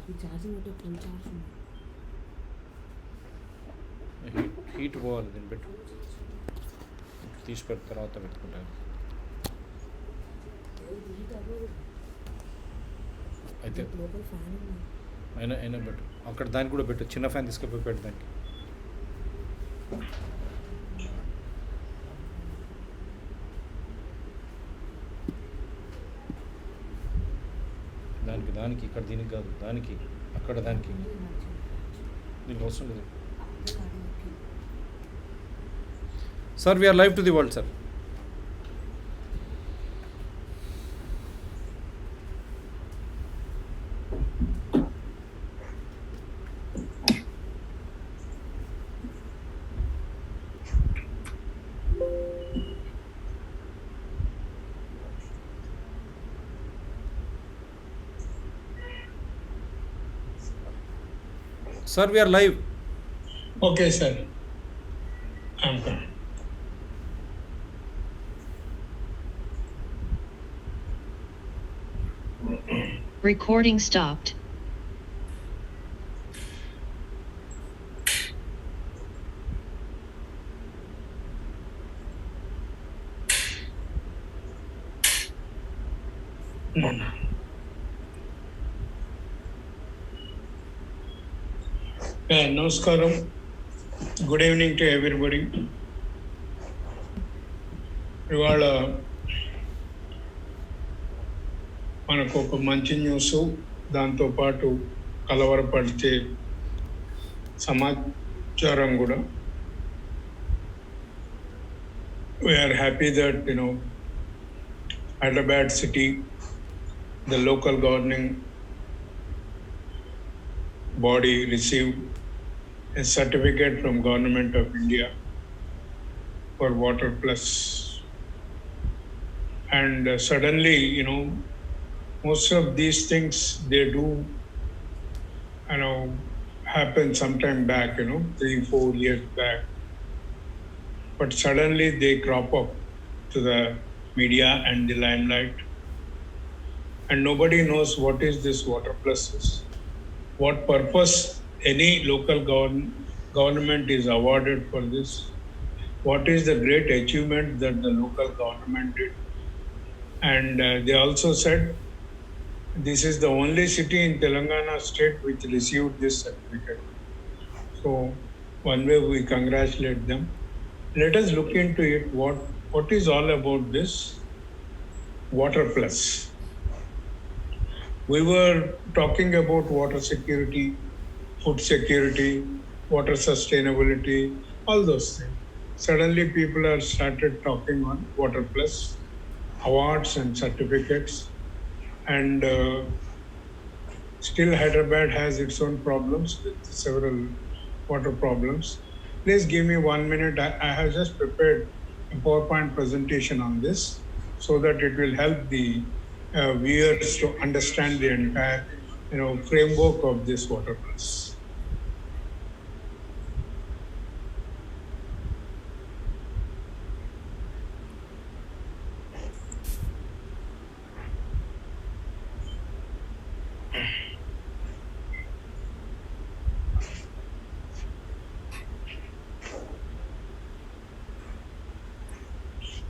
ఈ ఛార్జింగ్ అంటే full charge ఉంది. హీట్ పోవాలి దీన్ని పెట్టు, తీసి పెట్టిన తర్వాత పెట్టుకుంటాను. అయితే లోపల ఫ్యాన్ ఉంది. అయినా పెట్టు, అక్కడ దానికి కూడా పెట్టు, చిన్న ఫ్యాన్ తీసుకుపోయి పెట్టు దానికి. దానికి ఇక్కడ దీనికి కాదు, దానికి అక్కడ దానికి దీనికి అవసరం లేదు. Sir we're live to the world sir. Sir, we are live. Okay, sir. I'm coming. Recording stopped. Namaskaram. Good evening to everybody. ఇవాళ మనకు ఒక మంచి న్యూస్, దాంతోపాటు కలవరపడితే సమాచారం కూడా. We are happy that Hyderabad city, the local governing body received a certificate from Government of India for Water Plus. And suddenly, most of these things they do, happen sometime back, 3-4 years back. But suddenly they crop up to the media and the limelight. And nobody knows what is this Water Plus is. What purpose any local government is awarded for this? What is the great achievement that the local government did? And they also said this is the only city in Telangana state which received this certificate. So one way we congratulate them. Let us look into it. What is all about this Water Plus? We were talking about water security, food security, water sustainability, all those things. Suddenly people are started talking on Water Plus, awards and certificates, and still Hyderabad has its own problems with several water problems. Please give me 1 minute. I have just prepared a PowerPoint presentation on this so that it will help the viewers to understand the entire framework of this Water Plus.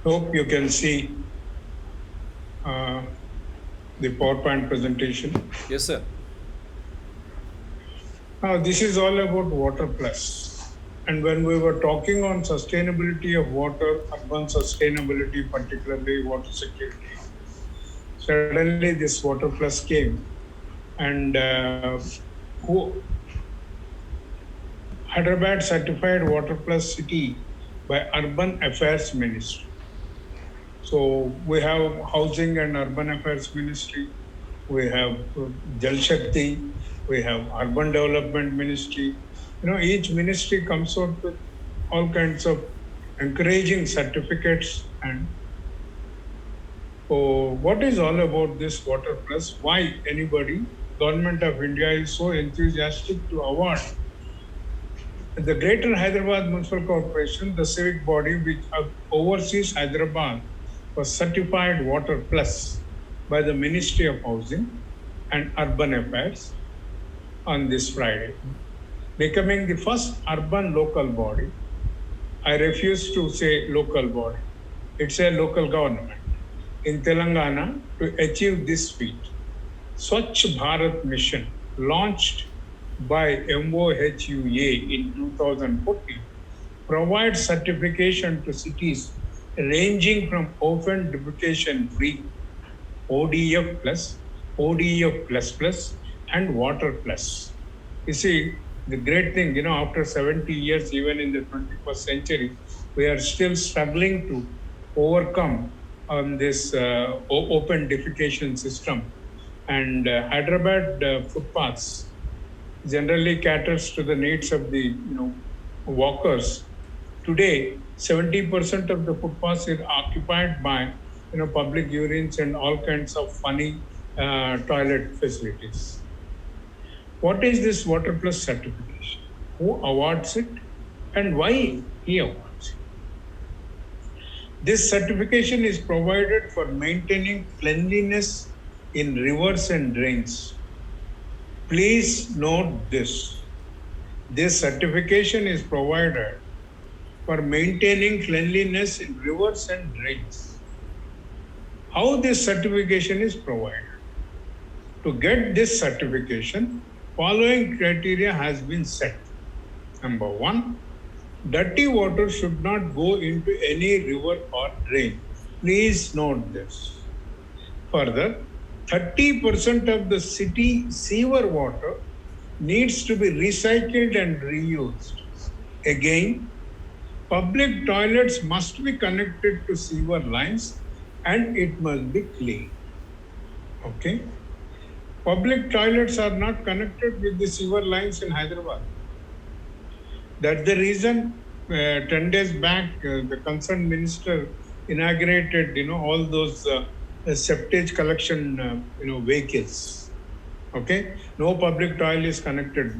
Hope you can see the PowerPoint presentation. Yes, sir. Now, this is all about Water Plus. And when we were talking on sustainability of water, urban sustainability, particularly water security, suddenly this Water Plus came. And Hyderabad certified Water Plus city by Urban Affairs Ministry. So we have Housing and Urban Affairs Ministry, we have Jal Shakti, we have Urban Development Ministry. Each ministry comes out with all kinds of encouraging certificates. And what is all about this Water Plus? Why anybody, Government of India is so enthusiastic to award the Greater Hyderabad Municipal Corporation, the civic body which oversees Hyderabad, was certified Water Plus by the Ministry of Housing and Urban Affairs. on this Friday, becoming the first urban local body. I refuse to say local body. It's a local government in Telangana to achieve this feat. Swachh Bharat Mission, launched by MOHUA in 2014, provides certification to cities ranging from open defecation free, ODF plus, ODF plus plus, and water plus. You see, the great thing, after 70 years, even in the 21st century, we are still struggling to overcome this open defecation system. And Hyderabad footpaths generally caters to the needs of the walkers. Today, 70% of the footpaths are occupied by public urines and all kinds of funny toilet facilities. What is this Water Plus certification? Who awards it and why he awards it? This certification is provided for maintaining cleanliness in rivers and drains. Please note this. This certification is provided for maintaining cleanliness in rivers and drains. How this certification is provided? To get this certification, following criteria has been set. Number one, dirty water should not go into any river or drain. Please note this. Further, 30% of the city sewer water needs to be recycled and reused. Again, public toilets must be connected to sewer lines and it must be clean. Okay? Public toilets are not connected with the sewer lines in Hyderabad. That's the reason 10 days back, the concerned minister inaugurated, all those septage collection, vehicles. Okay, no public toilet is connected.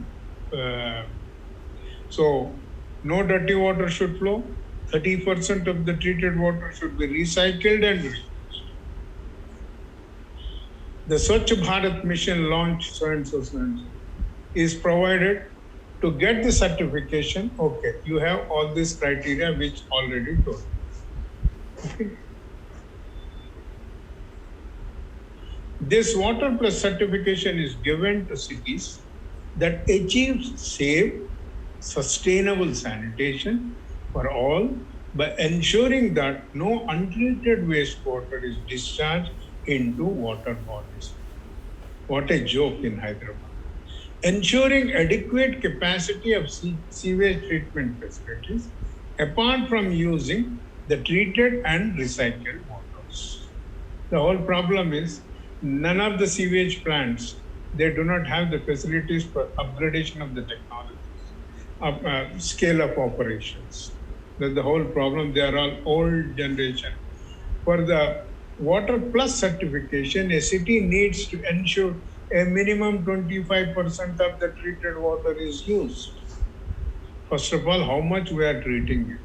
So, no dirty water should flow. 30% of the treated water should be recycled and reused. The Swachh Bharat Mission launched so and so is provided to get the certification. Okay, you have all these criteria which already told. Okay. This Water Plus certification is given to cities that achieve safe, sustainable sanitation for all by ensuring that no untreated wastewater is discharged into water bodies. What a joke in Hyderabad. Ensuring adequate capacity of sewage treatment facilities apart from using the treated and recycled waters. The whole problem is none of the sewage plants, they do not have the facilities for upgradation of the technologies, scale of operations. That's the whole problem. They are all old generation. For the Water Plus certification, a city needs to ensure a minimum 25% of the treated water is used. First of all, how much we are treating it,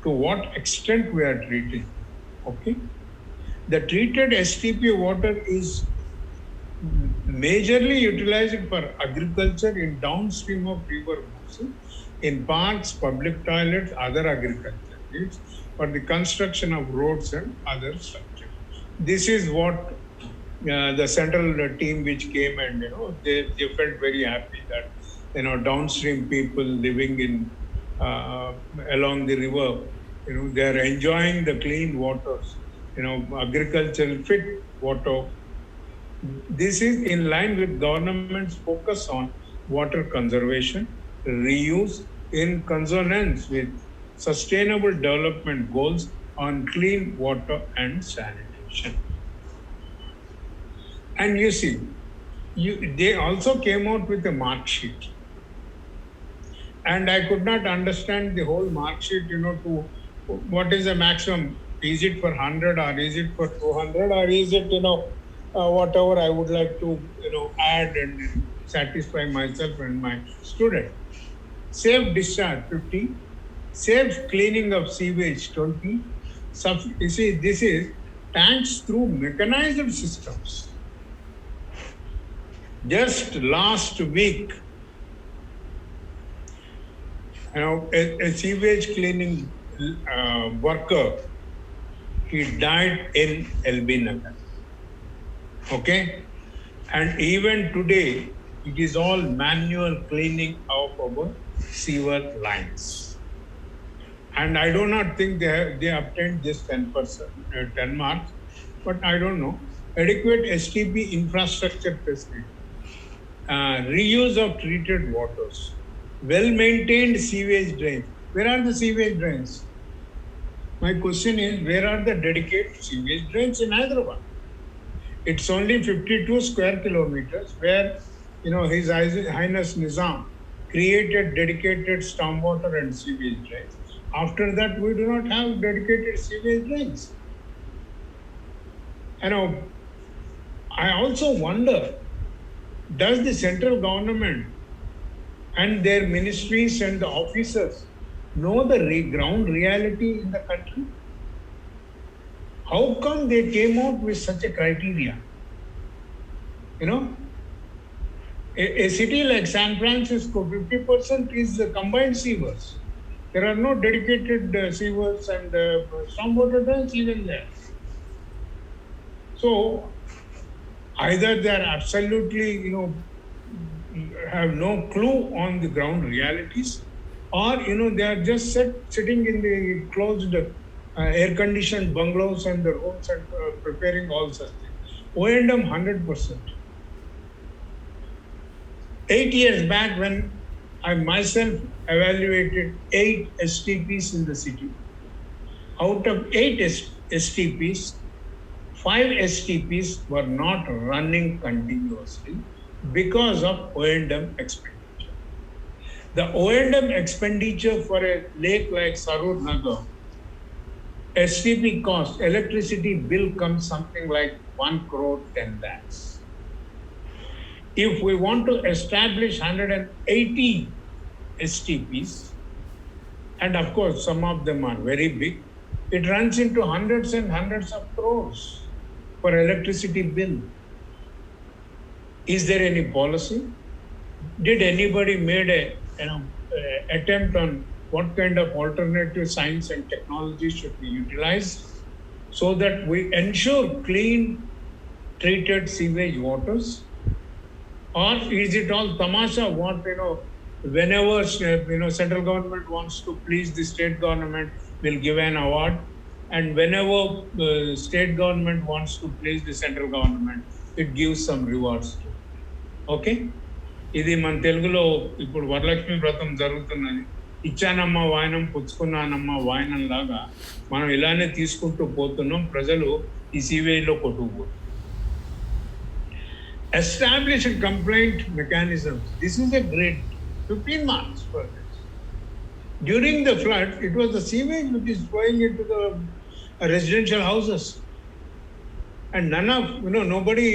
to what extent we are treating it. Okay? The treated STP water is majorly utilized for agriculture in downstream of river basin, in parks, public toilets, other agriculture needs, for the construction of roads and other structures. This is what the central team which came and they felt very happy that downstream people living in along the river, they are enjoying the clean waters, agricultural fit water. This is in line with government's focus on water conservation, reuse, in consonance with sustainable development goals on clean water and sanitation. And you see, they also came out with a mark sheet. And I could not understand the whole mark sheet, to what is the maximum. Is it for 100 or is it for 200 or is it, whatever I would like to, add and satisfy myself and my student. Safe discharge 50, safe cleaning of sewage 20. You see, this is tanks through mechanized systems. Just last week, a sewage cleaning worker, he died in LB Nagar. Okay? And even today, it is all manual cleaning of our sewer lines. And I do not think they obtained this 10%, 10 marks, but I don't know. Adequate STP infrastructure facility, reuse of treated waters, well-maintained sewage drains. Where are the sewage drains? My question is, where are the dedicated sewage drains in Hyderabad? It's only 52 square kilometers where, His Highness Nizam created dedicated stormwater and sewage drains. After that, we do not have dedicated sewage drains. I also wonder, does the central government and their ministries and the officers know the ground reality in the country? How come they came out with such a criteria? A city like San Francisco, 50% is combined sewers. There are no dedicated sewers and stormwater drains even there. So either they are absolutely, have no clue on the ground realities, or they are just sitting in the closed air-conditioned bungalows and the rooms and preparing all such things. O&M 100%. 8 years back, when I myself evaluated 8 STPs in the city, out of 8 STPs, 5 STPs were not running continuously because of O&M expenditure. The O&M expenditure for a lake like Sarur Nagar, STP cost, electricity bill comes something like 1 crore 10 lakhs. If we want to establish 180 STPs, and of course some of them are very big, it runs into hundreds and hundreds of crores for electricity bill. Is there any policy? Did anybody made a attempt on what kind of alternative science and technology should be utilized so that we ensure clean, treated sewage waters? Or is it all tamasha? What whenever central government wants to please the state government, will give an award, and whenever the state government wants to please the central government, it gives some rewards too. Okay? ఇది మన తెలుగులో ఇప్పుడు వరలక్ష్మి వ్రతం జరుగుతున్నది. ఇచ్చానమ్మా వాయనం పుచ్చుకున్నానమ్మా వాయనం లాగా మనం ఇలానే తీసుకుంటూ పోతున్నాం. ప్రజలు ఈ సీవేజ్లో కొట్టుకుపోతున్నారు. Establish a complaint mechanism. This is a grade 15 marks for this. During the flood, it was the sewage which is flowing into the residential houses, and nobody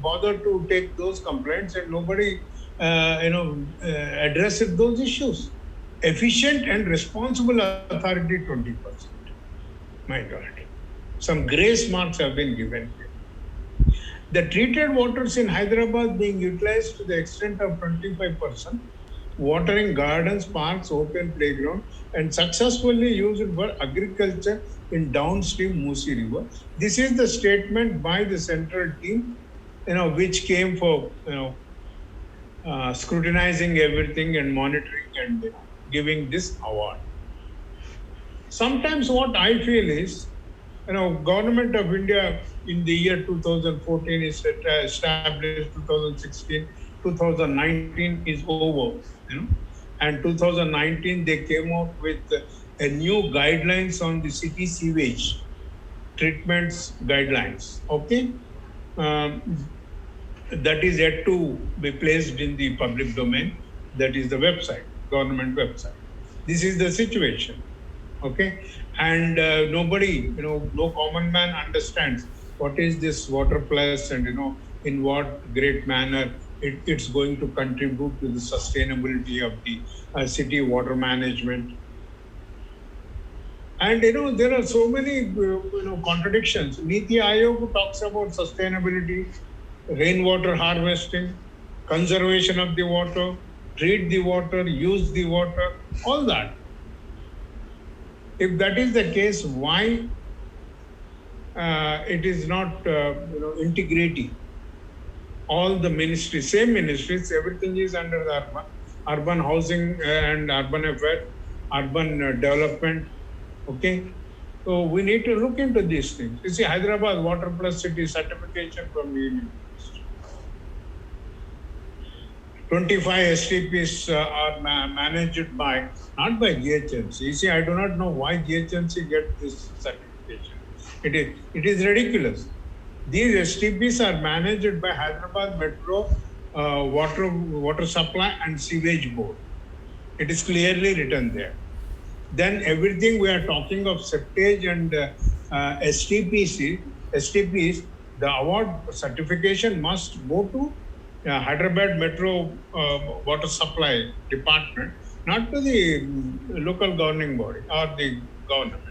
bothered to take those complaints, and nobody addressed those issues. Efficient and responsible authority 20%. My God, some grace marks have been given here. The treated waters in Hyderabad being utilized to the extent of 25%, watering gardens, parks, open playground, and successfully used for agriculture in downstream Musi River. This is the statement by the central team, which came for scrutinizing everything and monitoring and giving this award. Sometimes what I feel is, Government of India in the year 2014 is established, 2016, 2019 is over, and 2019 they came out with a new guidelines on the city sewage treatments guidelines. Okay, that is yet to be placed in the public domain. That is the website, government website. This is the situation. Okay, and nobody, no common man understands what is this water plus, and in what great manner it's going to contribute to the sustainability of the city water management. And there are so many contradictions. Niti Aayog talks about sustainability, rainwater harvesting, conservation of the water, treat the water, use the water, all that. If that is the case, why it is not integrating all the ministries, same ministries, everything is under the urban housing and urban affairs, urban development. Okay, so we need to look into these things. You see, Hyderabad Water Plus City certification from the Union Ministry. 25 STPs are managed by, not by GHMC. You see, I do not know why GHMC get this certification. It is ridiculous. These STPs are managed by Hyderabad Metro Water Supply and Sewage Board. It is clearly written there. Then everything we are talking of septage and STPs, the award certification must go to Hyderabad Metro Water Supply Department, not to the local governing body or the government.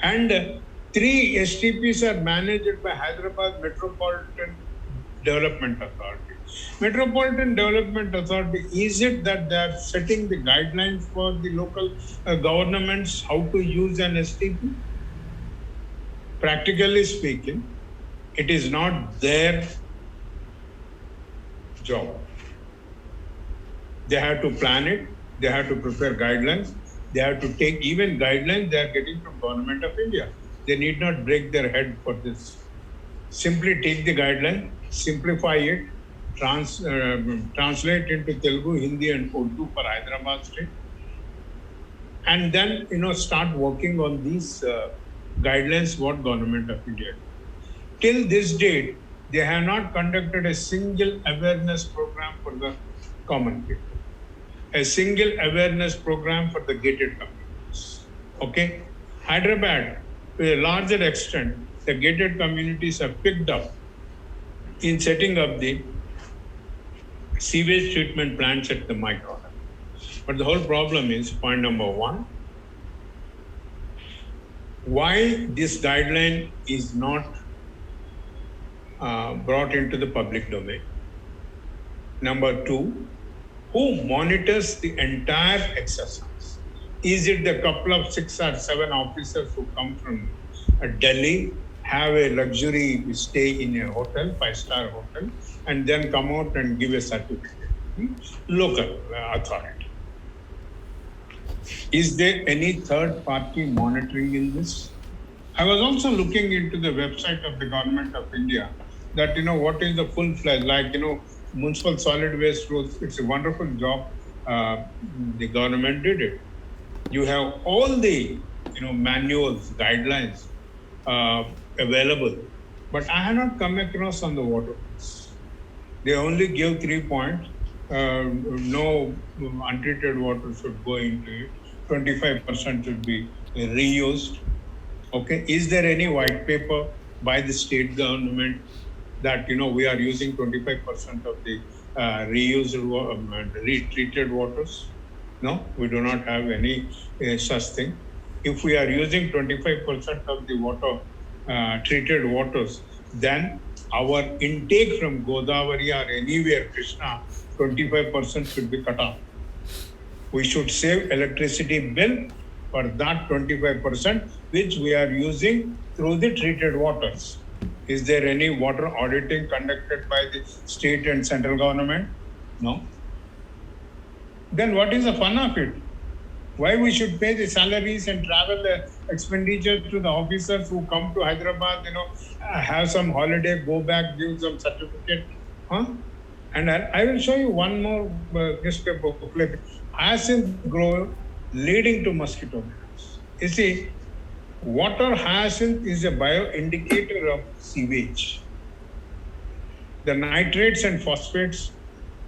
And 3 STPs are managed by Hyderabad Metropolitan Development Authority. Metropolitan Development Authority, is it that they are setting the guidelines for the local governments how to use an STP? Practically speaking, it is not their job. They have to plan it, they have to prepare guidelines, they have to take even guidelines they are getting from Government of India. They need not break their head for this. Simply take the guideline, simplify it, translate into Telugu, Hindi and Urdu for Hyderabad state, and then start working on these guidelines what Government of India did. Till this date, they have not conducted a single awareness program for the common people, a single awareness program for the gated communities. Okay, Hyderabad, to a larger extent, the gated communities have picked up in setting up the sewage treatment plants at the micro level. But the whole problem is, point number 1, why this guideline is not brought into the public domain. Number 2, who monitors the entire exercise? Is it the couple of 6 or 7 officers who come from Delhi, have a luxury stay in a hotel, 5-star hotel, and then come out and give a certificate? Local authority. Is there any third party monitoring in this? I was also looking into the website of the Government of India that, what is the full-fledged, municipal solid waste rules. It's a wonderful job. The government did it. You have all the, manuals, guidelines available, but I have not come across on the water. They only give 3 points. No untreated water should go into it. 25% should be reused. Okay. Is there any white paper by the state government that, we are using 25% of the reused and retreated waters? No, we do not have any such thing. If we are using 25% of the water, treated waters, then our intake from Godavari or anywhere, Krishna, 25% should be cut off. We should save electricity bill for that 25%, which we are using through the treated waters. Is there any water auditing conducted by the state and central government? No. Then what is the fun of it? Why we should pay the salaries and travel expenditure to the officers who come to Hyderabad, have some holiday, go back, give some certificate? And I will show you one more newspaper clip. Hyacinth grove leading to mosquito nets. You see, water hyacinth is a bioindicator of sewage. The nitrates and phosphates,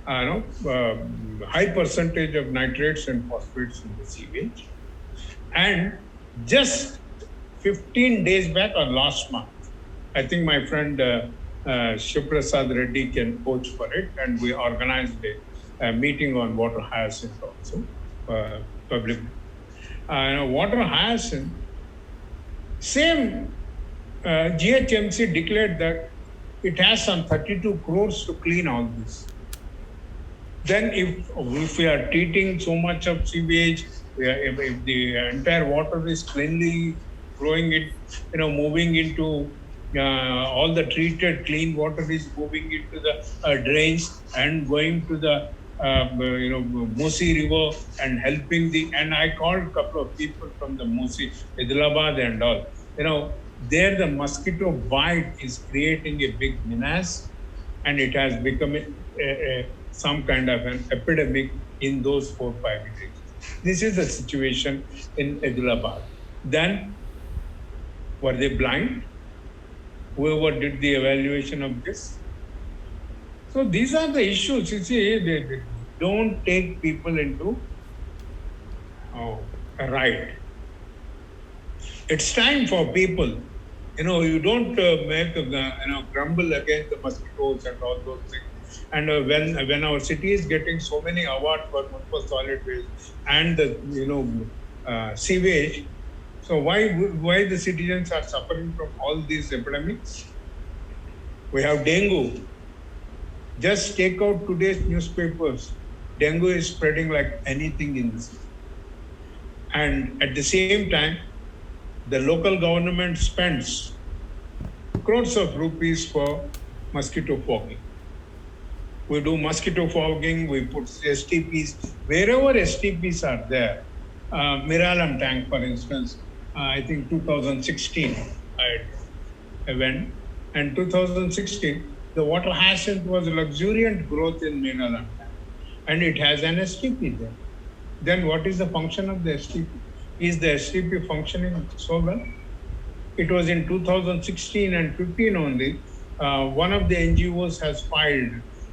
high percentage of nitrates and phosphates in the sewage. And just 15 days back or last month, I think my friend Shivrasad Reddy can coach for it, and we organized a meeting on water hyacinth also, public. Water hyacinth, same GHMC declared that it has some 32 crores to clean all this. then if we are treating so much of sewage, if the entire water is cleanly flowing it, moving into all the treated clean water is moving into the drains and going to the Musi River and helping and I called a couple of people from the Musi, Hyderabad and all. There the mosquito bite is creating a big menace, and it has become some kind of an epidemic in those 4-5 villages. This is the situation in Hyderabad. Then, were they blind? Whoever did the evaluation of this? So these are the issues. You see, they don't take people into a ride. It's time for people. You don't make grumble against the mosquitoes and all those things. And when our city is getting so many awards for municipal solid waste and the sewage, so why the citizens are suffering from all these epidemics? We have dengue. Just take out today's newspapers. Dengue is spreading like anything in the city. And at the same time, the local government spends crores of rupees for mosquito fogging. We do mosquito fogging, we put STPs. Wherever STPs are there, Miralam tank, for instance, I think 2016, I went. And 2016, the water hyacinth was luxuriant growth in Miralam tank. And it has an STP there. Then what is the function of the STP? Is the STP functioning so well? It was in 2016 and 15 only. One of the NGOs has filed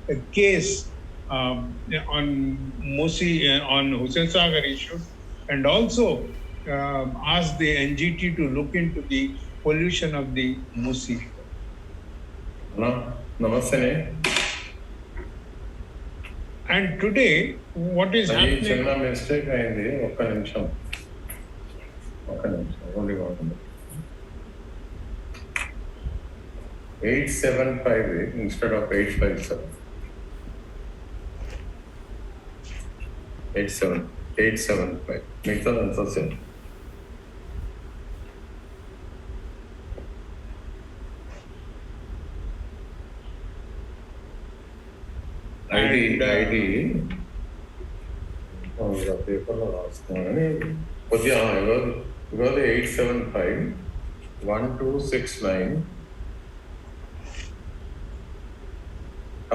a case on Musi, on Hussain Sagar issue, and also asked the NGT to look into the pollution of the Musi. Namaste. And today, what is happening? Chiన్న mistake అయింది. ఒక్క నిమిషం. Only 1 minute. 875 instead of 857. 875. మిగతాదంతా same. ID పేపర్లో రాస్తున్నాను కానీ కొద్దిగా ఇవాళ 875 1269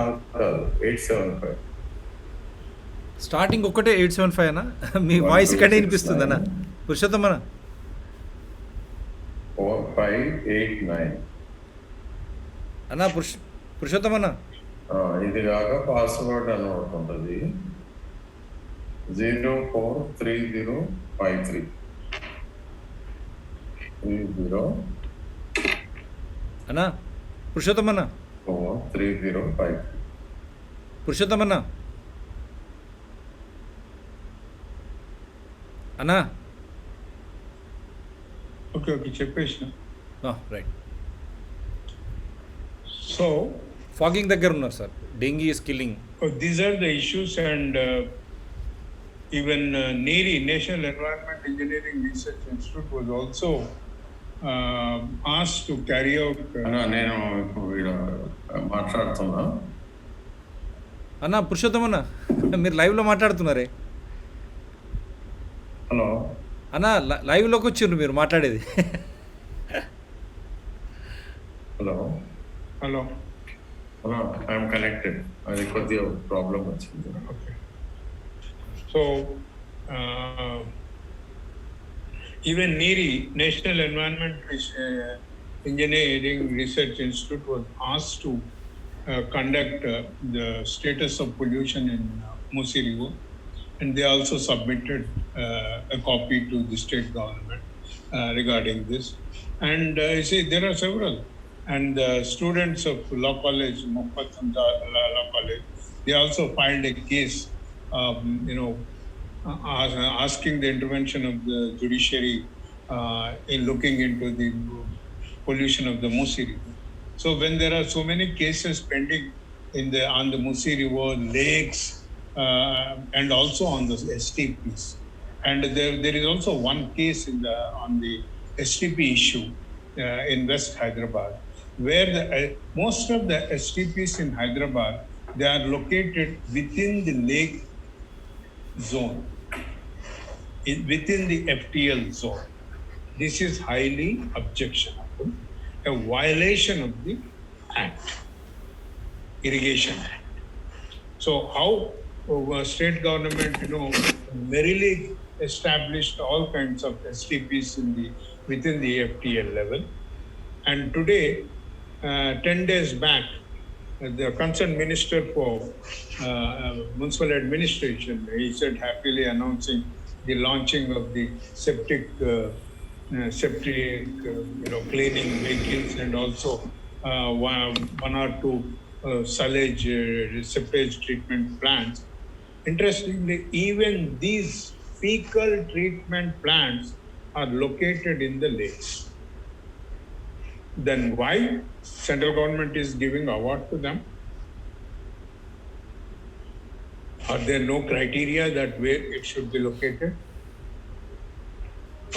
875 starting ఒకటే 875 అన్న. మీ వాయిస్ ఇక్కడే వినిపిస్తుంది అన్న. పురుషోత్తమ అన్న 4589 అన్న. పురుషోత్తమ అన్న ఇది కాక పాస్వర్డ్ అని ఒకటి ఉంటుంది 043053 30 అన్న. పురుషోత్తమ అన్న 3053 పురుషోత్తమ అన్న అన్నా. Okay, చెప్పేసిన. రైట్. So, ఫాగింగ్ దగ్గర ఉన్నారు sir. Dengue is killing. These are the issues, and even NEERI, National Environment Engineering Research Institute, was also asked to carry out. నేను మాట్లాడుతున్నా. అన్న పురుషోత్తమ అన్న మీరు లైవ్లో మాట్లాడుతున్నారే. హలో అన్న, లైవ్లోకి వచ్చిండ్రు మీరు మాట్లాడేది. Hello Hello. I'm connected. అది కొద్దిగా ప్రాబ్లం వచ్చింది. Okay. So, even NEERI, National Environment Engineering Research Institute, was asked to conduct the status of pollution in Musi River, and they also submitted a copy to the state government regarding this. And you see, there are several. And the students of Law College, Mohammed Samdar Law College, they also filed a case, asking the intervention of the judiciary in looking into the pollution of the Musi River. So when there are so many cases pending on the Musi River, lakes, and also on the STPs. And there is also one case on the STP issue in West Hyderabad, where most of the STPs in Hyderabad, they are located within the lake zone, within the FTL zone. This is highly objectionable, a violation of the Act, Irrigation Act. So how state government, merrily established all kinds of STPs within the FTL level, and today, 10 days back, the concerned minister for municipal administration, he said happily announcing the launching of the septic cleaning vehicles, and also one or two sewage treatment plants. Interestingly, even these fecal treatment plants are located in the lakes. Then why central government is giving award to them? Are there no criteria that where it should be located?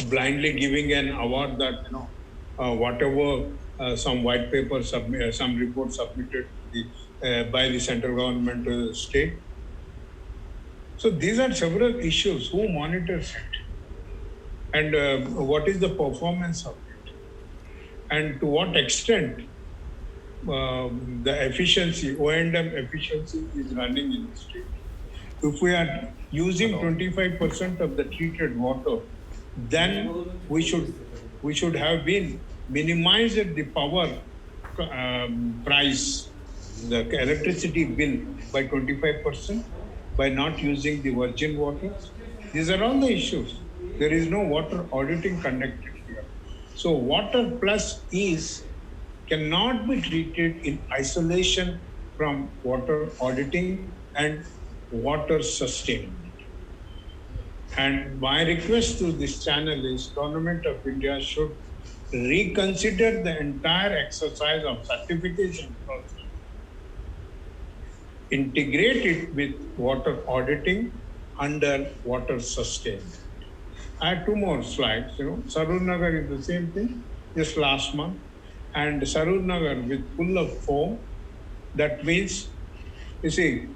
Blindly giving an award that, whatever some white paper some report submitted by the central government to the state. So these are several issues. Who monitors it? And what is the performance of it? And to what extent the efficiency, O&M efficiency is running in the state? If we are using 25% of the treated water, then we should have been minimized the power price, the electricity bill by 25% by not using the virgin water. These are all the issues. There is no water auditing conducted here. So water plus ease cannot be treated in isolation from water auditing and water sustainability. And my request to this channel is Government of India should reconsider the entire exercise of certification process. Integrate it with water auditing under water sustainability. I have two more slides. Sarur Nagar is the same thing, just last month. And Sarur Nagar with full of foam, that means, you see,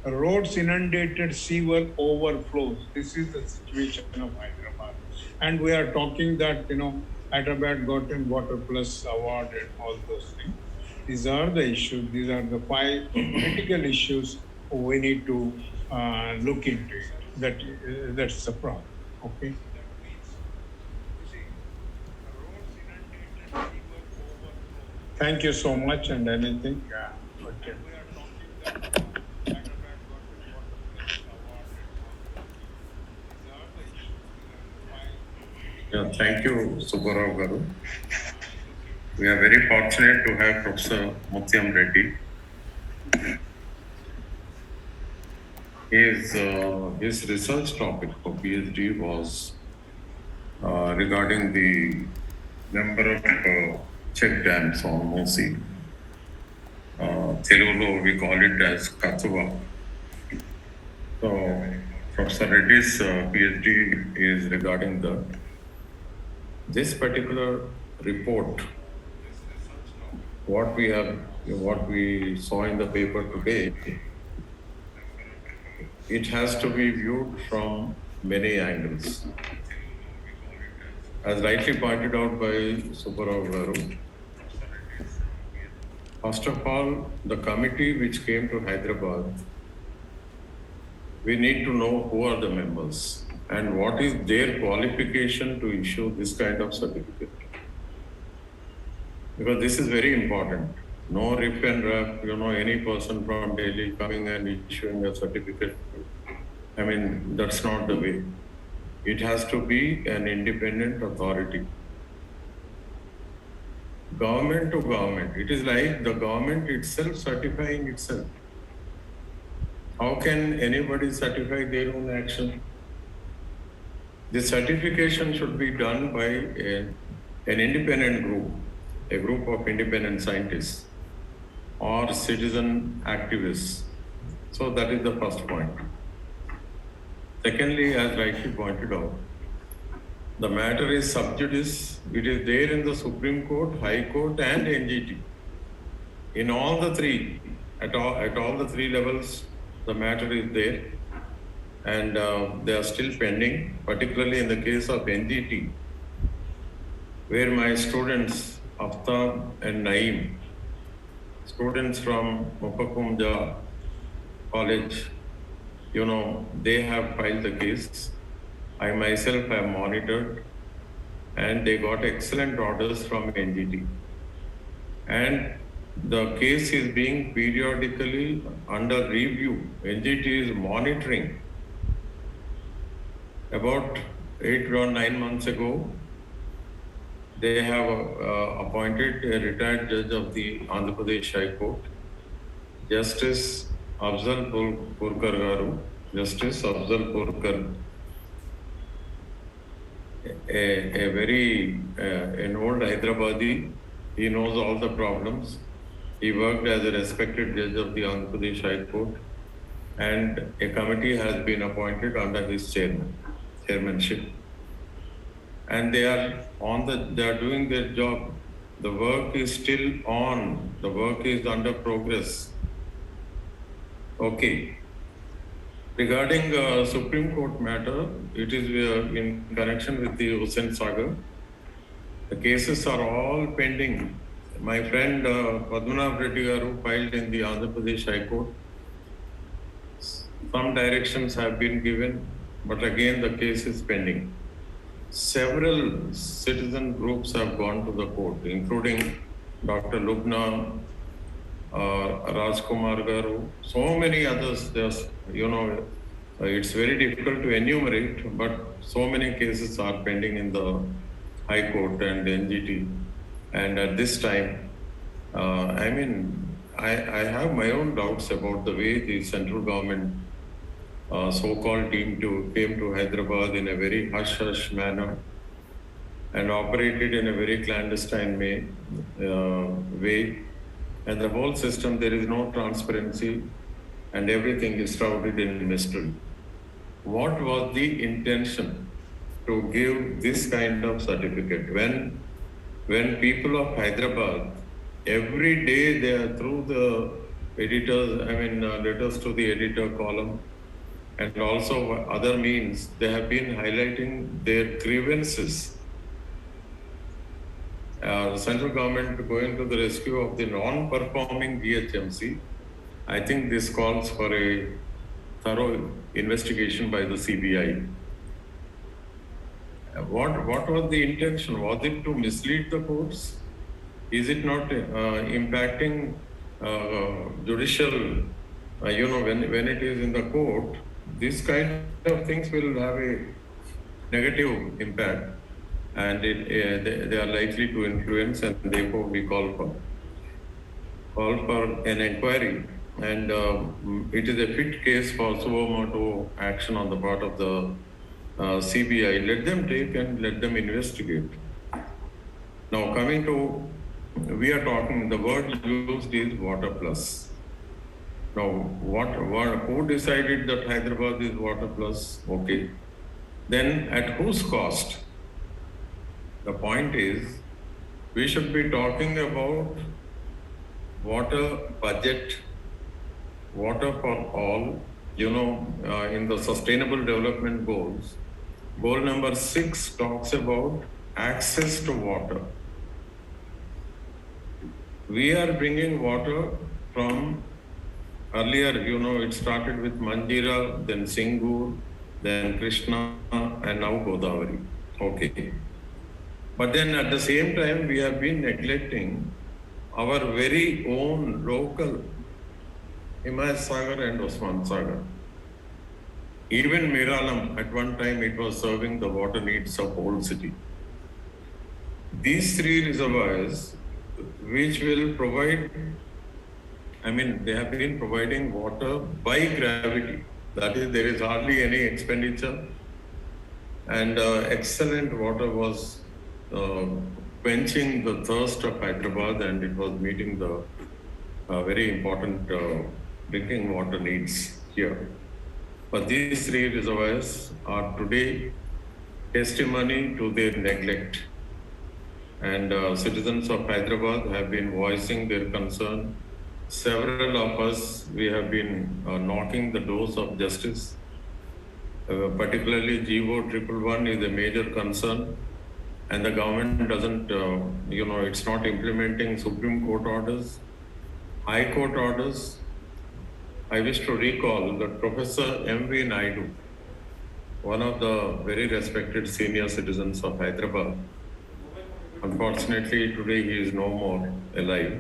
roads inundated, sewer overflows. This is the situation of Hyderabad. And we are talking that, Hyderabad got an Water Plus award and all those things. These are the issues. These are the 5 critical issues we need to look into it. That's the problem. Okay. Thank you so much. And anything? Okay. Yeah, thank you, Subbarao Garu. We are very fortunate to have Professor Mutyam Reddy. His research topic for PhD was regarding the number of check dams on Mosi. Telugu, we call it as Katsuva. So, Professor Reddy's PhD is regarding this particular report. What we saw in the paper today, it has to be viewed from many angles. As rightly pointed out by Subbarao Garu, first of all, the committee which came to Hyderabad, we need to know who are the members and what is their qualification to issue this kind of certificate. Because this is very important. No rip and rap, any person from Delhi coming and issuing a certificate. I mean, that's not the way. It has to be an independent authority. Government to government. It is like the government itself certifying itself. How can anybody certify their own action? The certification should be done by an independent group, a group of independent scientists or citizen activists. So that is the first point. Secondly, as rightly pointed out, the matter is sub judice. It is there in the Supreme Court, High Court, and NGT. In all the three, at all the three levels, the matter is there, and they are still pending. Particularly in the case of NGT, where my students Aftab and Naeem, students from Mupakumja College, they have filed the case. I myself have monitored, and they got excellent orders from NGT. And the case is being periodically under review. NGT is monitoring. About 8 or 9 months ago, they have appointed a retired judge of the Andhra Pradesh High Court, Justice Afzal Purkar Garu, Justice Afzal Purkar, a very an old Hyderabadi. He knows all the problems. He worked as a respected judge of the Andhra Pradesh High Court, and a committee has been appointed under his chairmanship. And they are doing their job. The work is still on. The work is under progress. Okay. Regarding Supreme Court matter, it is in connection with the Hussain Sagar. The cases are all pending. My friend Padmanabh Reddy Garu filed in the Andhra Pradesh High Court. Some directions have been given, but again the case is pending. Several citizen groups have gone to the court, including Dr. Lubna, Rajkumar Garu, so many others. There's, it's very difficult to enumerate, but so many cases are pending in the High Court and NGT. And at this time, I have my own doubts about the way the central government so-called team came to Hyderabad in a very hush-hush manner and operated in a very clandestine way. And the whole system, there is no transparency, and everything is shrouded in mystery. What was the intention to give this kind of certificate when people of Hyderabad, every day they are through the editors, letters to the editor column, and also other means, they have been highlighting their grievances. The central government going to the rescue of the non-performing DHMC. I think this calls for a thorough investigation by the CBI. What was the intention? Was it to mislead the courts? Is it not impacting judicial, when it is in the court, this kind of things will have a negative impact, and they are likely to influence, and therefore we call for an inquiry. And it is a fit case for suo motu action on the part of the CBI. Let them take and let them investigate. Now coming to, we are talking, the word used is water plus. Now, who decided that Hyderabad is water plus? Okay. Then at whose cost? The point is, we should be talking about water budget, water for all, in the sustainable development goals. Goal number 6 talks about access to water. We are bringing water from earlier, it started with Manjira, then Singur, then Krishna, and now Godavari. Okay. But then at the same time, we have been neglecting our very own local Himayat Sagar and Osman Sagar. Even Miralam, at one time, it was serving the water needs of Old City. These 3 reservoirs, which will provide, they have been providing water by gravity. That is, there is hardly any expenditure, and excellent water was quenching the thirst of Hyderabad, and it was meeting the very important drinking water needs. here. But these three reservoirs are today testimony to their neglect. And citizens of Hyderabad have been voicing their concern. Several of us, we have been knocking the doors of justice. Particularly GO 111 is a major concern, and the government doesn't, it's not implementing Supreme Court orders, High Court orders. I wish to recall that Professor M.V. Naidu, one of the very respected senior citizens of Hyderabad, unfortunately today he is no more alive,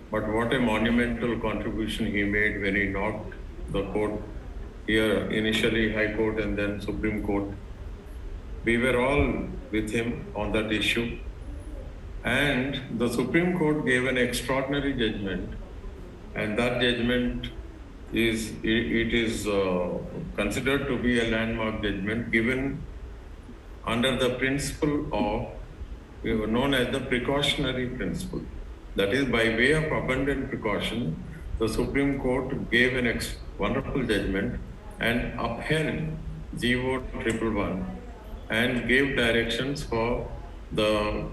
but what a monumental contribution he made when he knocked the court here, initially High Court and then Supreme Court. We were all with him on that issue, and the Supreme Court gave an extraordinary judgment, and that judgment is considered to be a landmark judgment given under the principle of known as the precautionary principle. That is, by way of abundant precaution, the Supreme Court gave an wonderful judgment and upheld GO 111 and gave directions for the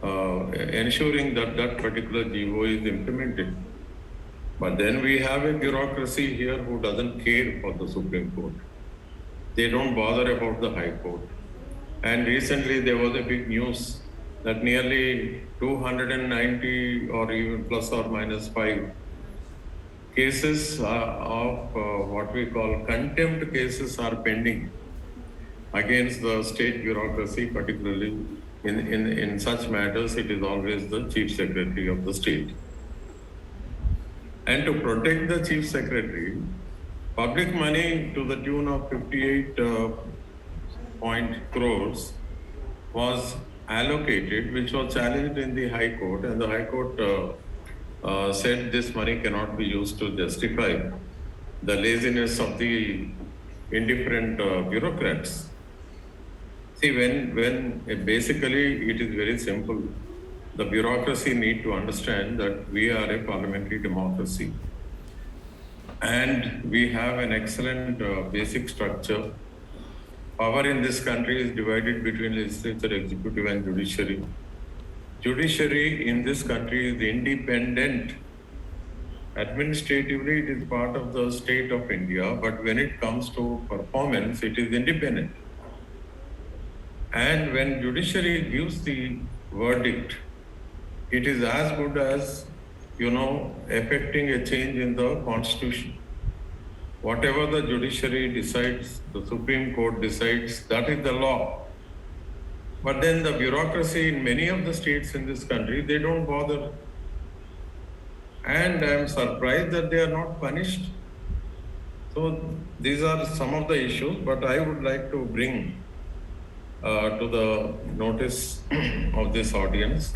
ensuring that that particular GO is implemented. But then we have a bureaucracy here who doesn't care for the Supreme Court. They don't bother about the High Court. And recently there was a big news that nearly 290 or even plus or minus 5 cases of what we call contempt cases are pending against the state bureaucracy, particularly in such matters, it is always the Chief Secretary of the state. And to protect the Chief Secretary, public money to the tune of 58 crores was allocated, which was challenged in the High Court, and the High Court said this money cannot be used to justify the laziness of the indifferent bureaucrats. See, when basically it is very simple. The bureaucracy need to understand that we are a parliamentary democracy, and we have an excellent basic structure. Power in this country is divided between legislature, executive, and judiciary. Judiciary in this country is independent. Administratively, it is part of the state of India, but when it comes to performance, it is independent. And when judiciary gives the verdict, it is as good as, affecting a change in the constitution. Whatever the judiciary decides, the Supreme Court decides, that is the law. But then the bureaucracy in many of the states in this country, they don't bother. And I am surprised that they are not punished. So these are some of the issues, but I would like to bring to the notice of this audience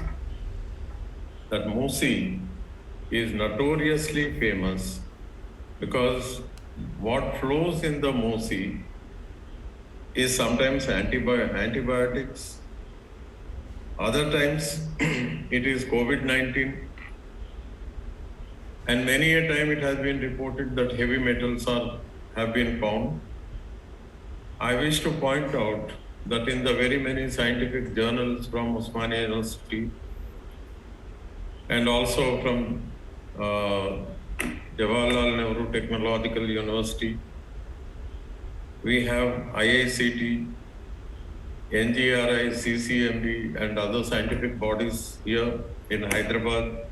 that Musi is notoriously famous because what flows in the Musi is sometimes antibiotics, other times it is COVID-19, and many a time it has been reported that heavy metals have been found. I wish to point out that in the very many scientific journals from Osmania University and also from Jawaharlal Nehru Technological University, we have IICT, NGRI, CCMB, and other scientific bodies here in Hyderabad.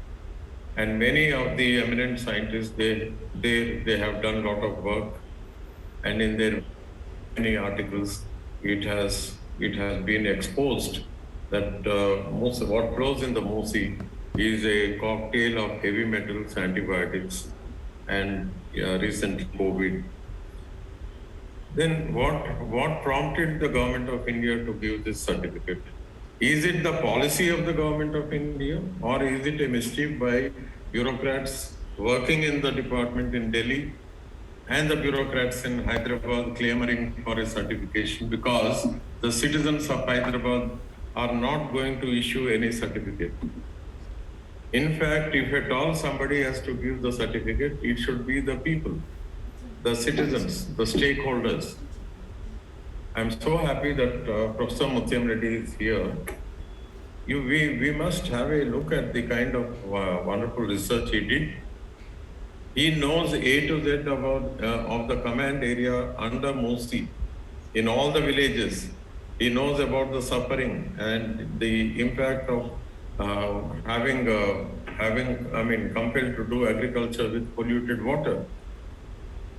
And many of the eminent scientists, they have done a lot of work, and in their many articles, it has been exposed that what flows in the Musi is a cocktail of heavy metals, antibiotics, and recent COVID. Then what prompted the government of India to give this certificate? Is it the policy of the government of India, or is it a mischief by bureaucrats working in the department in Delhi and the bureaucrats in Hyderabad clamoring for a certification because the citizens of Hyderabad are not going to issue any certificate? In fact, if at all somebody has to give the certificate, it should be the people. the citizens, the stakeholders. I'm so happy that Professor Mutyam Reddy is here. We must have a look at the kind of wonderful research he did. He knows A to Z about of the command area under Musi in all the villages. He knows about the suffering and the impact of compelled to do agriculture with polluted water.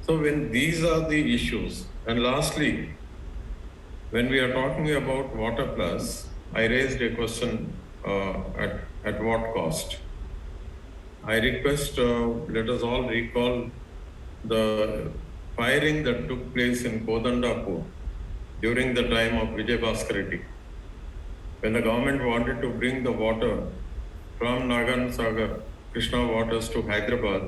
So when these are the issues, and lastly, when we are talking about Water Plus, I raised a question at what cost? I request let us all recall the firing that took place in Kodandapur during the time of Vijay Bhaskar Reddy. When the government wanted to bring the water from Nagan Sagar, Krishna waters to Hyderabad,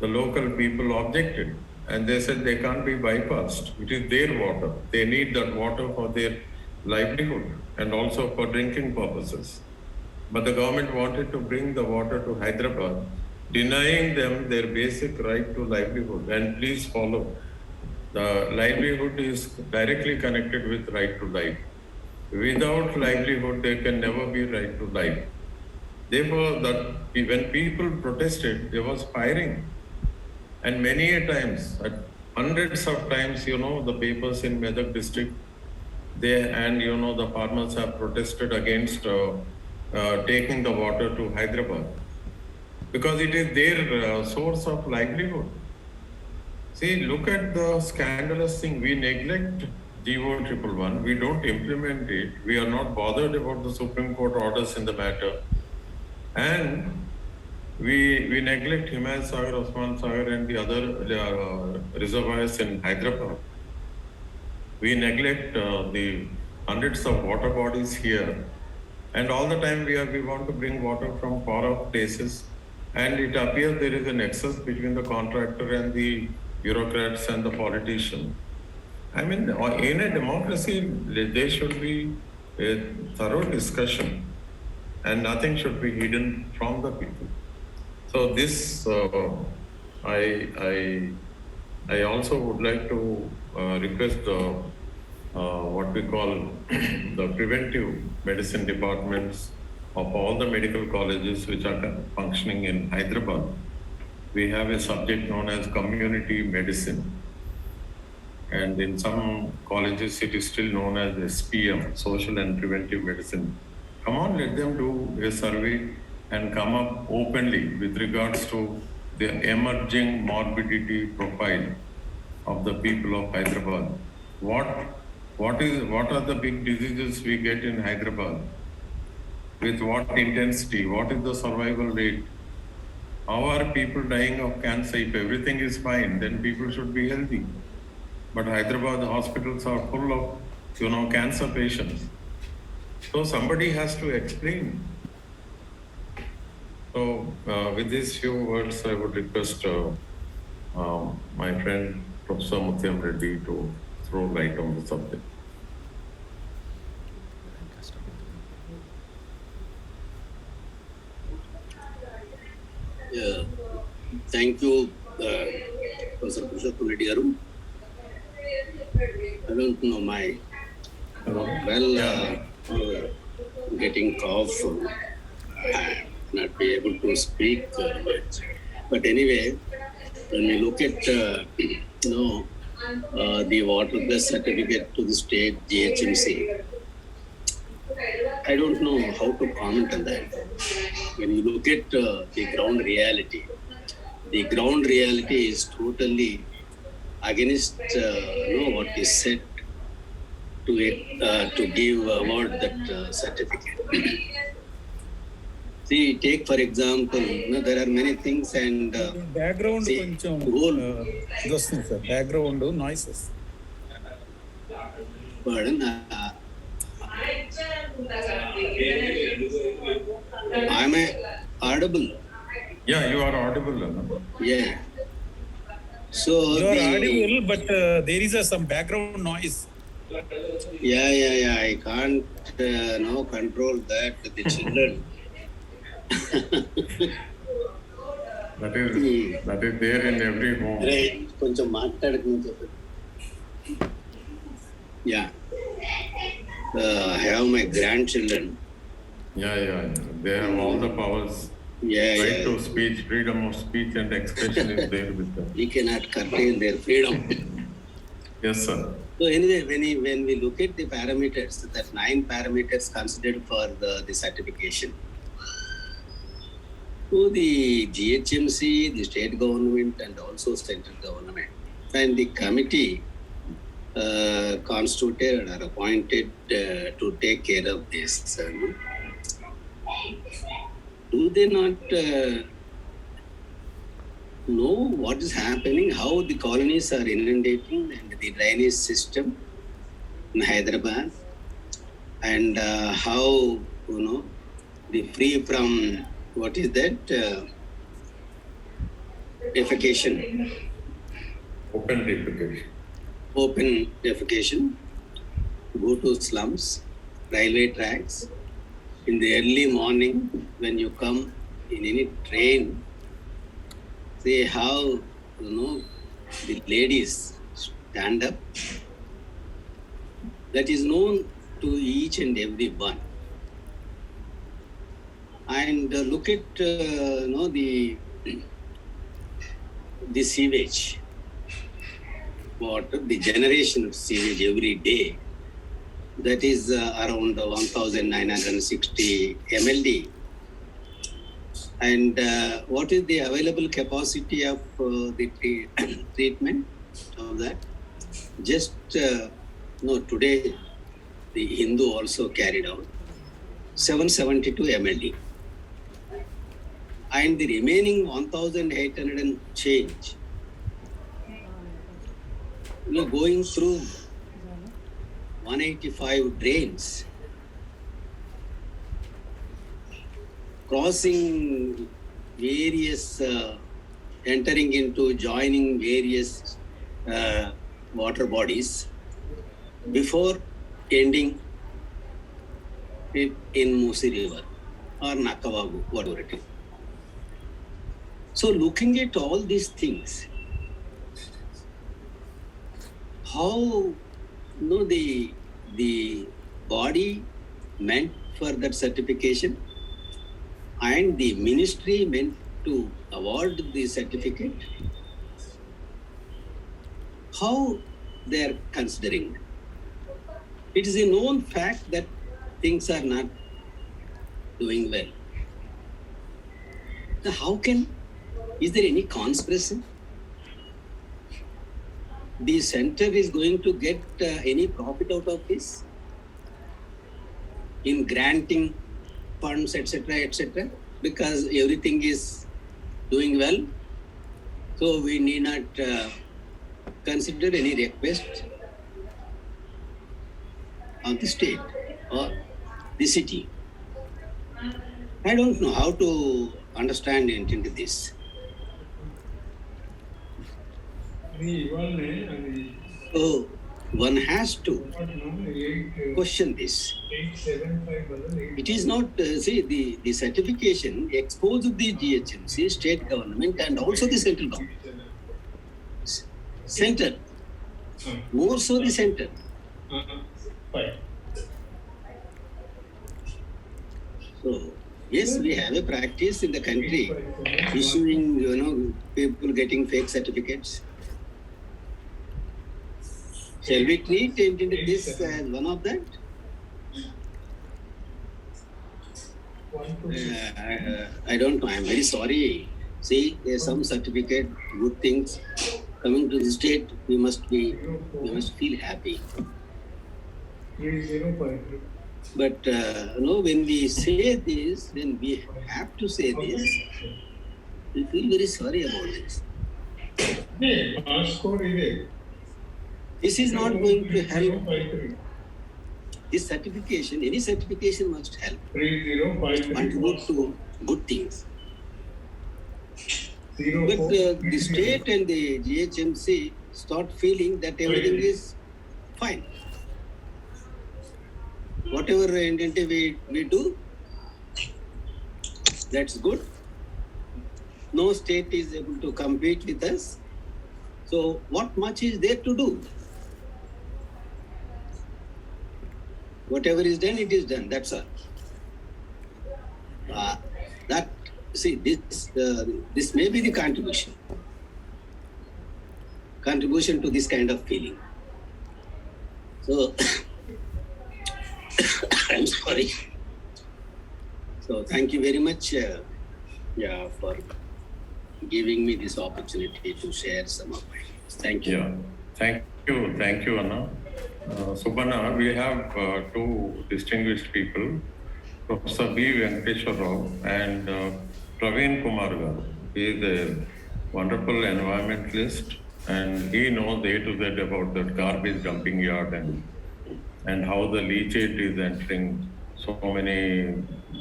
the local people objected and they said they can't be bypassed. It is their water. They need that water for their livelihood and also for drinking purposes. But the government wanted to bring the water to Hyderabad, denying them their basic right to livelihood. And please follow. The livelihood is directly connected with right to life. Without livelihood, there can never be right to life. Therefore, that when people protested, there was firing. And many a times, hundreds of times, the papers in Medak district, the farmers have protested against taking the water to Hyderabad because it is their source of livelihood. See, look at the scandalous thing. We neglect GO 111. We don't implement it. We are not bothered about the Supreme Court orders in the matter. And we neglect Himayat Sagar, Osman Sagar and the other reservoirs in Hyderabad. We neglect the hundreds of water bodies here. And all the time we want to bring water from far off places. And it appears there is a nexus between the contractor and the bureaucrats and the politician. I mean, in a democracy, there should be a thorough discussion and nothing should be hidden from the people. So this, I also would like to request what we call the preventive medicine departments of all the medical colleges which are functioning in Hyderabad. We have a subject known as community medicine. And in some colleges, it is still known as SPM, Social and Preventive Medicine. Come on, let them do a survey and come up openly with regards to the emerging morbidity profile of the people of Hyderabad. What are the big diseases we get in Hyderabad? With what intensity? What is the survival rate? How are people dying of cancer? If everything is fine, then people should be healthy. But Hyderabad hospitals are full of, cancer patients. So somebody has to explain. So with these few words, I would request my friend Professor Mutyam Reddy to throw light on the subject. Yeah. Thank you, Professor Purushottam Reddy garu. I don't know my getting cough, not be able to speak much. But anyway, when we look at the Water Plus certificate to the state GHMC, I don't know how to comment on that. When you look at the ground reality is totally against what is said to give award that certificate. See, take for example, there are many things and background background noises. Pardon? Am I audible? Yeah, you are audible. Yeah. So you are audible, but there is some background noise. Yeah. I can't control that. The children. That is there in every home. అరే కొంచెం మాట్లాడకమని చెప్పండి. Yeah. I have my grandchildren. Yeah. They have all the powers. Yeah. Right to speech, freedom of speech and expression is there with them. We cannot curtail their freedom. Yes, sir. So anyway, when we look at the parameters, that 9 parameters considered for the certification. So the GHMC, the state government and also central government and the committee constituted or appointed to take care of this. Do they not know what is happening, how the colonies are inundating and the drainage system in Hyderabad, and how, the free from, what is that, defecation, Open defecation. open defecation, go to slums, railway tracks, in the early morning when you come in any train, see how, the ladies stand up. That is known to each and every one. And look at, the sewage. Water, the generation of sewage every day, that is around 1960 MLD. And what is the available capacity of the treatment of that? Just, today the Hindu also carried out 772 MLD. And the remaining 1,800 and change, going through 185 drains, crossing various, entering into joining various water bodies before ending it in Musi River or Nakavagu, whatever it is. So looking at all these things, how the body meant for that certification and the ministry meant to award the certificate, how they are considering. It is a known fact that things are not doing well. Now is there any conspiracy? The center is going to get any profit out of this in granting funds, etc., because everything is doing well. So we need not consider any request of the state or the city. I don't know how to understand into this. So one has to question this. It is not, the certification exposed the GHMC, state government and also the central government. Center, more so the center. So yes, we have a practice in the country issuing, people getting fake certificates. Shall we treat into this as one of that? I don't know. I'm very sorry. See, there's some certificate, good things coming to the state. We must feel happy. But when we say this, when we have to say this, we feel very sorry about this. This is not going to help. This certification, any certification must help. Contribute to good things. But the state and the GHMC start feeling that everything is fine. Whatever we do, that's good. no state is able to compete with us. So what much is there to do? Whatever is done, it is done. That's all. That see this may be the contribution to this kind of feeling. So I'm sorry. So thank you very much, for giving me this opportunity to share some of my views. Thank you. Yeah, thank you, Anna. Subbanna, we have two distinguished people, Professor B. Venkateshwar Rao and Praveen Kumar Garu. He is a wonderful environmentalist and he knows A to Z about the garbage dumping yard and how the leachate is entering so many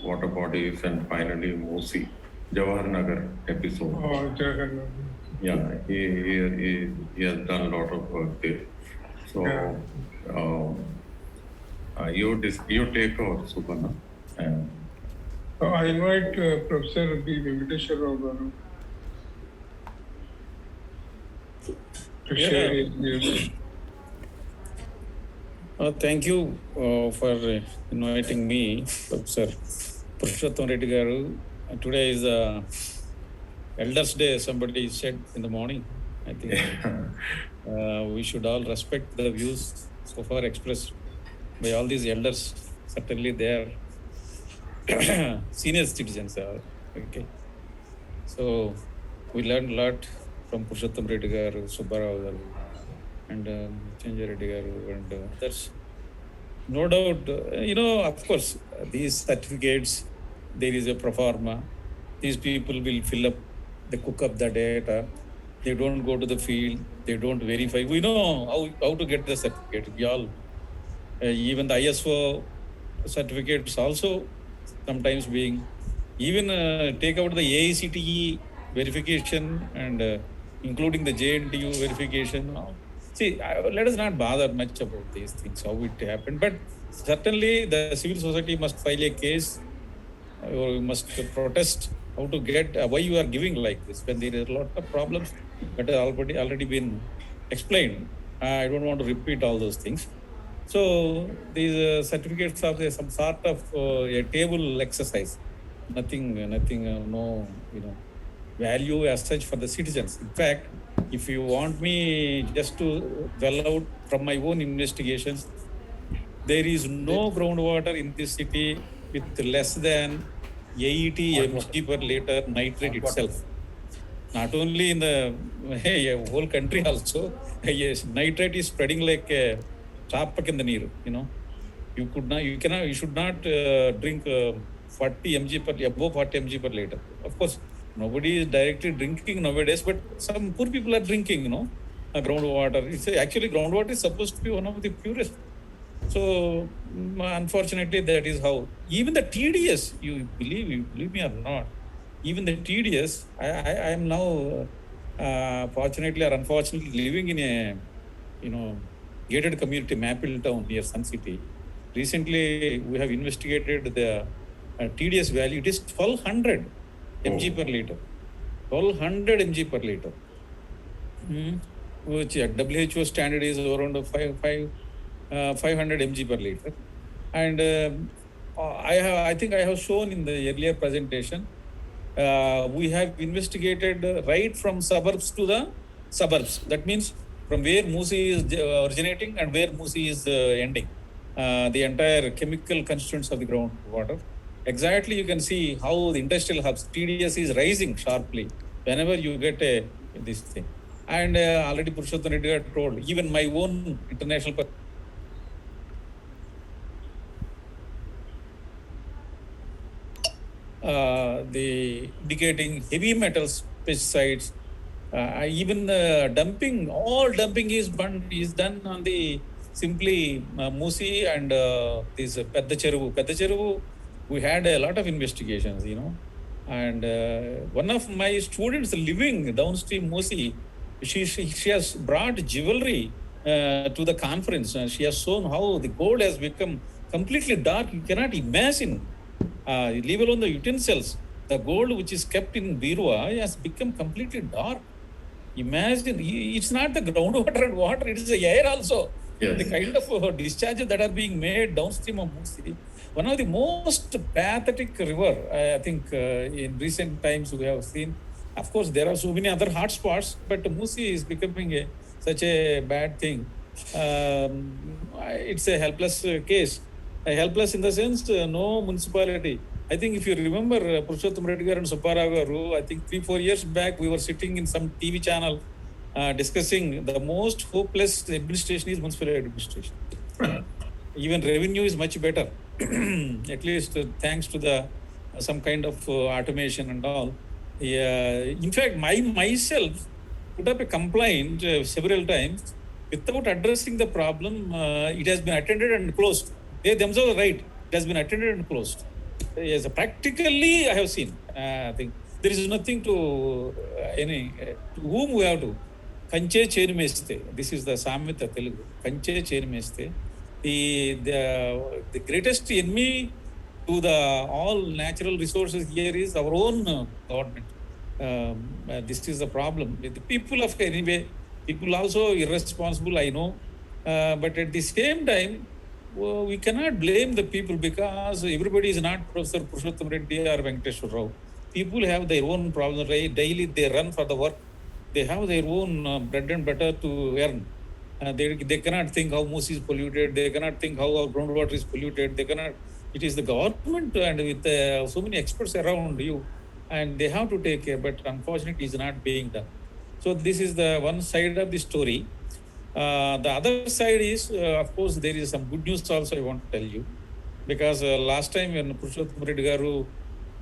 water bodies and finally Musi, Jawahar Nagar episode. Oh, Jagannath. Yeah, he has done a lot of work there. So you take over, Subbanna. And I invite Professor B. Venkateshwar Rao Garu to share his views. Thank you for inviting me, Professor Purushottam Reddy Garu. Today is Elders' Day, somebody said in the morning. I think we should all respect the views so far expressed by all these elders. Certainly they are senior citizens. Okay. So we learned a lot from Purushottam Reddy Garu, Subbarao Garu, and Chenja Reddy Garu and others. No doubt, of course, these certificates, there is a pro forma. These people will fill up, they cook up the data. They don't go to the field. They don't verify. We know how to get the certificate. We all, even the ISO certificates also sometimes being, even take out the AICTE verification and including the JNTU verification. See, let us not bother much about these things, how it happened. But certainly the civil society must file a case or must protest how to get, why you are giving like this when there is a lot of problems that have already been explained. I don't want to repeat all those things. So these certificates are some sort of a table exercise. Nothing, no, value as such for the citizens. In fact, if you want me just to well out from my own investigations, there is no groundwater in this city with less than 80 mg per liter nitrate itself. Not only in the whole country also, yes, nitrate is spreading like a chapak in the neer, You should not drink 40 mg per, above 40 mg per liter. Of course, nobody is directly drinking nowadays, but some poor people are drinking, groundwater. Actually, groundwater is supposed to be one of the purest. So, unfortunately, that is how. Even the TDS, you believe me or not, even the TDS, I am now, fortunately or unfortunately, living in a, gated community, Maple Town near Sun City. Recently, we have investigated the TDS value. It is 1200 mg per liter. 1200 mg per liter. Which at WHO standard is around 500 mg per liter. And I think I have shown in the earlier presentation, we have investigated right from suburbs to the suburbs. That means from where Musi is originating and where Musi is ending. The entire chemical constituents of the groundwater. Exactly, you can see how the industrial hubs, TDS is rising sharply whenever you get this thing. And already Purushottam Reddy told, even my own international the indicating heavy metals, pesticides, even dumping, all dumping is done on the simply Musi and this Pedda Cheruvu. We had a lot of investigations, and one of my students living downstream Musi, she has brought jewelry to the conference. She has shown how the gold has become completely dark. You cannot imagine, leave alone the utensils. The gold which is kept in Birua has become completely dark. Imagine, it's not the groundwater and water, it is the air also. Yes. The kind of discharges that are being made downstream of Musi. One of the most pathetic river, I think in recent times we have seen. Of course, there are so many other hotspots, but Musi is becoming such a bad thing. It's a helpless case. Helpless in the sense, no municipality. I think if you remember Purushottam Reddy garu and Subbarao garu, I think 3-4 years back, we were sitting in some TV channel discussing the most hopeless administration is municipal administration. Even revenue is much better, at least thanks to the some kind of automation and all. In fact, myself put up a complaint several times without addressing the problem. It has been attended and closed. They themselves are right. It has been attended and closed. Yes, practically I have seen. I think there is nothing to to whom we have to. Kanche cheni meste. This is the Samhita Telugu. Kanche cheni meste. The greatest enemy to the all natural resources here is our own government. This is the problem. The people of anyway, people also irresponsible, I know. But at the same time, we cannot blame the people because everybody is not Professor Purushottam Reddy or Venkateshwar Rao. People have their own problems. Daily they run for the work. They have their own bread and butter to earn. They cannot think how Musi is polluted. They cannot think how our groundwater is polluted. They cannot. It is the government and with so many experts around you, and they have to take care. But unfortunately, it is not being done. So this is the one side of the story. The other side is, of course, there is some good news also I want to tell you. Because last time when Purushottam Reddy garu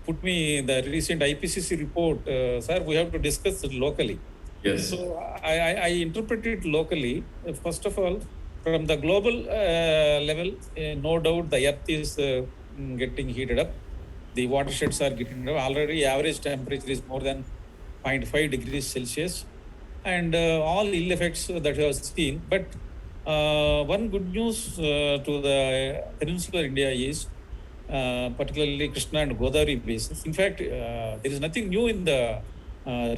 put me the recent IPCC report, sir, we have to discuss it locally. Yes. So I interpret it locally. First of all, from the global level, no doubt the earth is getting heated up. The watersheds are getting up. Already average temperature is more than 0.5 degrees Celsius. And all ill effects that we have seen. But one good news to the peninsular India is particularly Krishna and Godavari basins. In fact, there is nothing new in the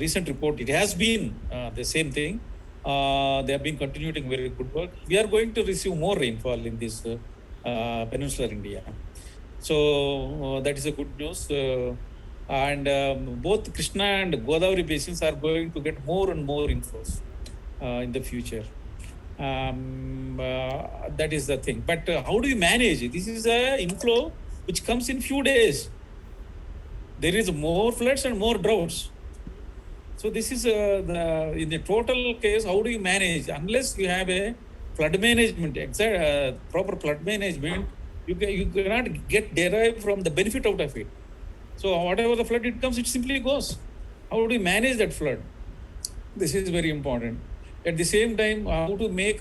recent report. It has been the same thing. They have been continuing very good work. We are going to receive more rainfall in this peninsular India. So that is a good news. And both Krishna and Godavari basins are going to get more and more inflows in the future. That is the thing. But how do you manage it? This is an inflow which comes in few days. There is more floods and more droughts. So this is in the total case, how do you manage? Unless you have a flood management, proper flood management, you cannot get derived from the benefit out of it. So whatever the flood it comes, it simply goes. How do you manage that flood? This is very important. At the same time, how to make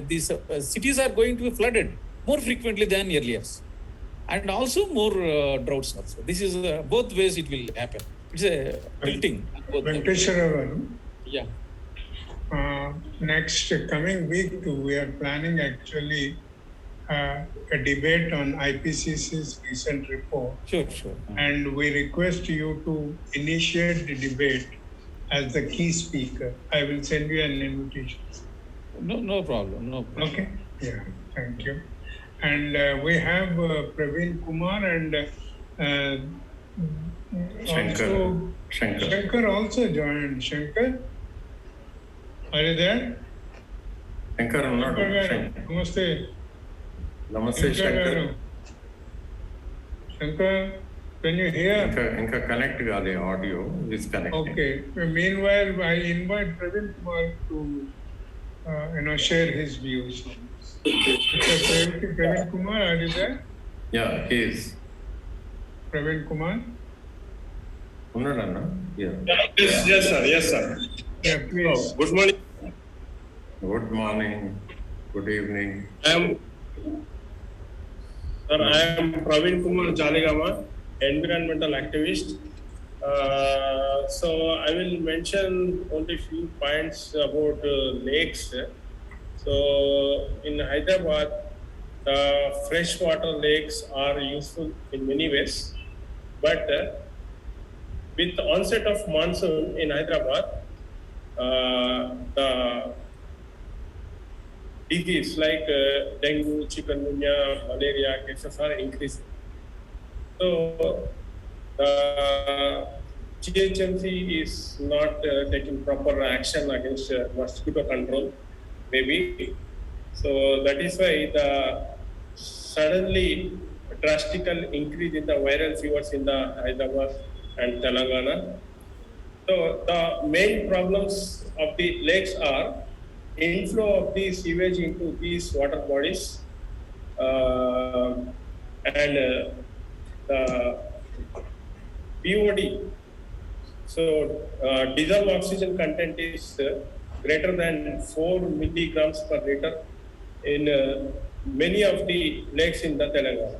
these cities are going to be flooded more frequently than earlier. And also more droughts also. This is both ways it will happen. It's a tilting. Venkateshwara garu. Yeah. Next coming week, we are planning actually a debate on IPCC's recent report. Sure. And we request you to initiate the debate as the key speaker. I will send you an invitation. No problem. Okay? Yeah, thank you. And we have Praveen Kumar and Shankar also joined. Shankar, are you there? Shankar, not Shankar, namaste. Namaste, Shankar. Shankar, can you hear? Inka connect the audio is connecting. Okay. Meanwhile, I invite Praveen Kumar to share his views. Praveen Kumar, are you there? Yeah, he is. Praveen Kumar? Yes, sir. Yeah, please. Good morning. Good morning. Good evening. I am Praveen Kumar Jaligama, environmental activist. So I will mention only few points about lakes. So in Hyderabad, freshwater lakes are useful in many ways, but with the onset of monsoon in Hyderabad, the disease like dengue, chikungunya, malaria cases are increasing. So the GHMC is not taking proper action against mosquito control, maybe. So that is why the suddenly drastical increase in the viral fevers in the Hyderabad and Telangana. So the main problems of the lakes are inflow of the sewage into these water bodies and the BOD. So dissolved oxygen content is greater than 4 milligrams per liter in many of the lakes in the Telangana.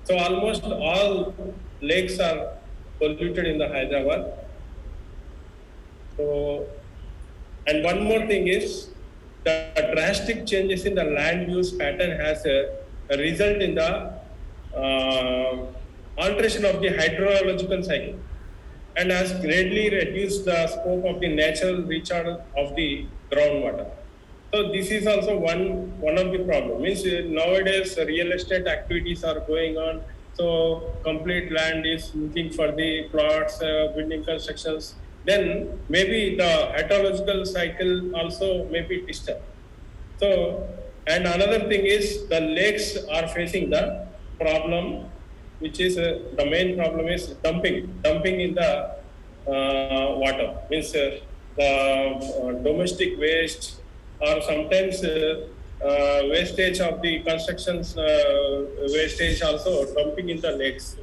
So almost all lakes are polluted in the Hyderabad. So, and one more thing is the drastic changes in the land use pattern has a result in the alteration of the hydrological cycle and has greatly reduced the scope of the natural recharge of the groundwater. So this is also one of the problems. Means nowadays real estate activities are going on. So complete land is looking for the plots, building constructions. Then maybe the hydrological cycle also may be disturbed. So, and another thing is the lakes are facing the problem, which is the main problem is dumping in the water. Means the domestic waste or sometimes wastage of the constructions wastage also dumping in the lakes.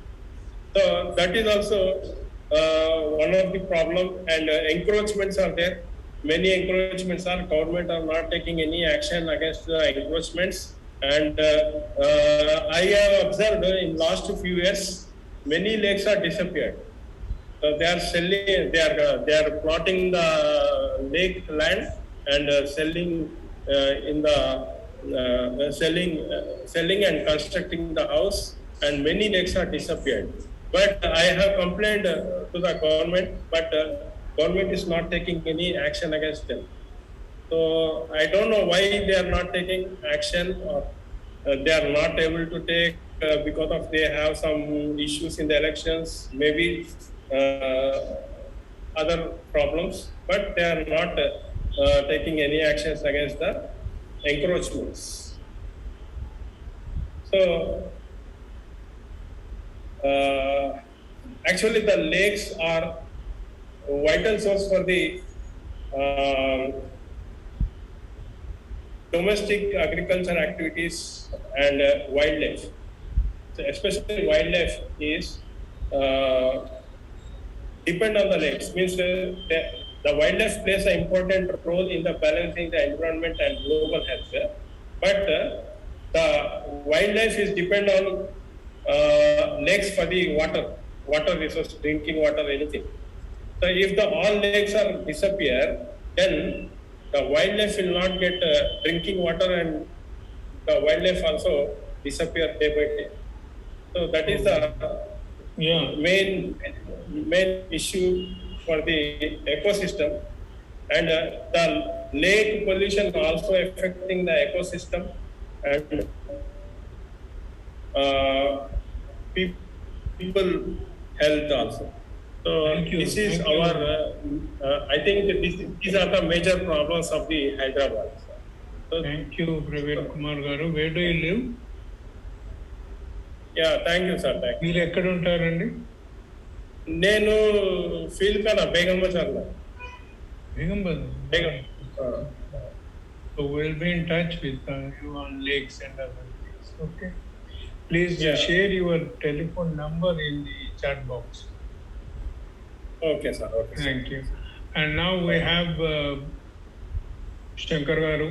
So that is also one of the problem, and encroachments are there. Many encroachments are, government are not taking any action against the encroachments. And I have observed in last few years, many lakes are disappeared. They are selling, they are plotting the lake land and selling in the selling and constructing the house, and many lakes are disappeared. But I have complained to the government, but government is not taking any action against them. So I don't know why they are not taking action, or they are not able to take because of they have some issues in the elections, maybe other problems, but they are not taking any actions against the encroachments. So actually the lakes are a vital source for the domestic agriculture activities and wildlife. So especially wildlife is depend on the lakes. Means the wildlife plays an important role in the balancing the environment and global health. But the wildlife is depend on lakes for the water resource, drinking water, anything. So if the all lakes are disappear, then the wildlife will not get drinking water, and the wildlife also disappear day by day. So that is the main issue for the ecosystem, and the lake pollution also affecting the ecosystem and people health also. So this is our, I think these are the major problems of the Hyderabad. So, Thank you, Praveen Kumar Garu. Where do you live? yeah, thank you, sir. Thank you. మీరు ఎక్కడ ఉంటారండి? నేను feel కన్నా బేగం బజార్లో. Begum Bazaar. Begum. So we'll be in touch with you on lakes and other things. Okay. Please share your telephone number in the chat box. Okay, sir. Okay. Thank you. And now we have Shankar Garu,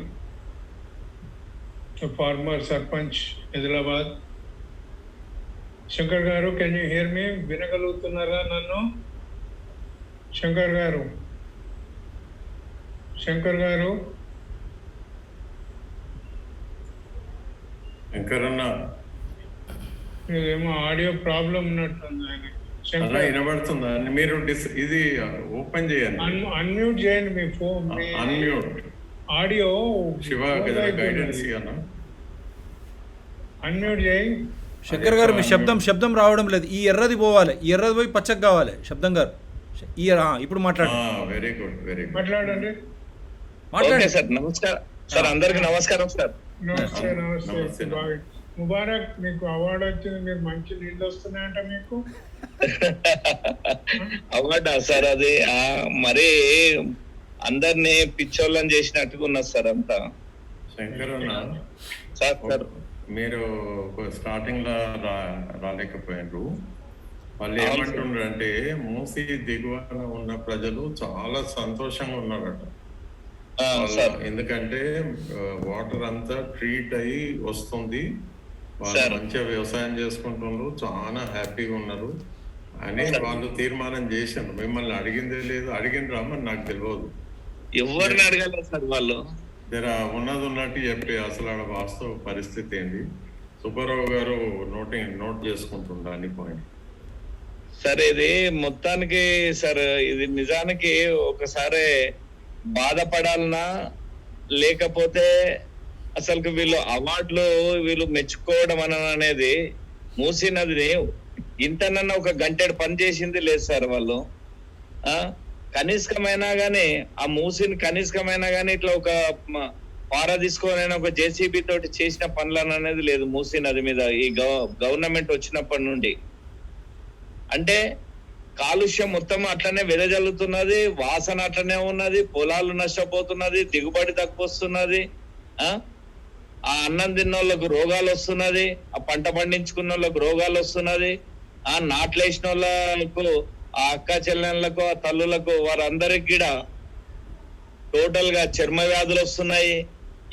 a former Sarpanch, Hyderabad. Shankar Garu, can you hear me? Vinagalutunara nannu? Shankar Garu. Shankar Garu. Shankarana. ఇదేమో audio problem ఉన్నట్టుంది ఆయన. అలా వినబడుతుందా? మీరు ఇది open చేయండి, unmute చేయండి మీ phone, మీ unmute. Audio Shiva guidance ఇవ్వనా? అన్మ్యూట్ చేయి. శంకర్ గారు మీ శబ్దం రావడం లేదు. ఈ ఎర్రది పోవాలి, ఈ ఎర్రది పోయి పచ్చకి కావాలి. శబ్దం గారు ఇప్పుడు మాట్లాడండి. Very good, very good. మాట్లాడండి. మాట్లాడండి సార్. నమస్కారం సార్, అందరికి నమస్కారం సార్. నమస్తే. నమస్తే. ముబారక్, మీకు అవార్డు వచ్చింది. మీరు మంచి నీళ్ళు వస్తున్నాయంట మీకు. అవార్డా సార్? అది మరి అందరినీ పిచ్చోళ్ళని చేసినట్టుగా ఉన్నది సార్ అంతా. శంకర్ సార్ మీరు స్టార్టింగ్ లో రాలేకపోయినారు. వాళ్ళు ఏమంటుండ్రు అంటే మూసీ దిగువన ఉన్న ప్రజలు చాలా సంతోషంగా ఉన్నారట. ఎందుకంటే వాటర్ అంతా ట్రీట్ అయ్యి వస్తుంది, వాళ్ళు మంచిగా వ్యవసాయం చేసుకుంటున్నారు, చాలా హ్యాపీగా ఉన్నారు అని వాళ్ళు తీర్మానం చేశారు. మిమ్మల్ని అడిగిందే లేదు. అడిగినరా మరి నాకు తెలియదు. ఎవరిని అడగలేదు సార్ వాళ్ళు. జర ఉన్నది ఉన్నట్టు చెప్పి అసలు ఆడ వాస్తవ పరిస్థితి ఏంటి. సుబ్బారావు గారు నోట్ చేసుకుంటుండ అన్ని పాయింట్. సార్ ఇది మొత్తానికి సార్, ఇది నిజానికి ఒకసారి బాధపడాలనా లేకపోతే అసలు వీళ్ళు అవార్డులు వీళ్ళు మెచ్చుకోవడం అనేది, మూసీ నదిని ఇంతనన్నా ఒక గంటెడు పని చేసింది లేదు సార్ వాళ్ళు. కనిష్కమైనా గానీ ఆ మూసీని కనిష్కమైనా గానీ ఇట్లా ఒక పార తీసుకోనైనా ఒక జేసీబీ తోటి చేసిన పనులను అనేది లేదు మూసీ నది మీద ఈ గవర్నమెంట్ వచ్చినప్పటి నుండి. అంటే కాలుష్యం మొత్తం అట్లనే వెదజల్లుతున్నది, వాసన అట్లనే ఉన్నది, పొలాలు నష్టపోతున్నది, దిగుబడి తక్కువ వస్తున్నది, ఆ అన్నం తిన్న వాళ్ళకు రోగాలు వస్తున్నది, ఆ పంట పండించుకున్న వాళ్ళకు రోగాలు వస్తున్నది, ఆ నాట్లేసిన వాళ్ళకు, ఆ అక్క చెల్లెళ్ళకు, ఆ తల్లులకు, వారందరికి కూడా టోటల్ గా చర్మ వ్యాధులు వస్తున్నాయి.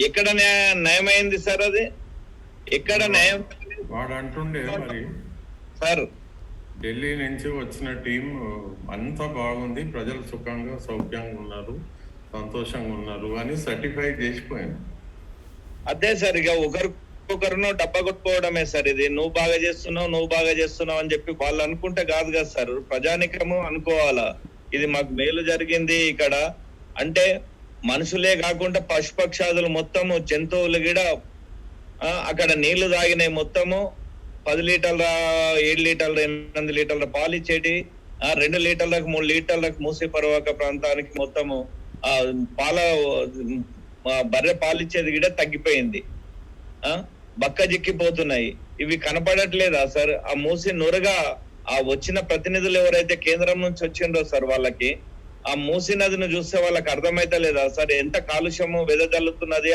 ఎక్కడ నయమైంది సార్ అది? ఎక్కడ నయం? వాడు అంటుండే మరి సార్ ఢిల్లీ నుంచి వచ్చిన టీం అంతా బాగుంది, ప్రజలు సుఖంగా సౌఖ్యంగా ఉన్నారు, సంతోషంగా ఉన్నారు అని సర్టిఫై చేసిపోయింది. అదే సార్, ఇక ఒకరికొకరును డబ్బా కొట్టుకోవడమే సార్ ఇది. నువ్వు బాగా చేస్తున్నావు అని చెప్పి వాళ్ళు అనుకుంటే కాదు కదా సార్, ప్రజానికము అనుకోవాలా ఇది మాకు మేలు జరిగింది ఇక్కడ. అంటే మనుషులే కాకుండా పశుపక్షాదులు మొత్తము, జంతువులు కూడా అక్కడ నీళ్లు తాగినాయి. మొత్తము 10 లీటర్ల 7 లీటర్ల 8 లీటర్ల పాలు ఇచ్చేటి 2 లీటర్లకు 3 లీటర్లకు మూసీ పరివాహక ప్రాంతానికి మొత్తము పాల బర్రె పాలు ఇచ్చేది కూడా తగ్గిపోయింది. బక్క జిక్కిపోతున్నాయి. ఇవి కనపడట్లేదా సార్? ఆ మూసీ నురగా ఆ వచ్చిన ప్రతినిధులు ఎవరైతే కేంద్రం నుంచి వచ్చిండ్రో సార్, వాళ్ళకి ఆ మూసీ నదిని చూస్తే వాళ్ళకి అర్థమైతే లేదా సార్ ఎంత కాలుష్యము వెదజల్లుతున్నది?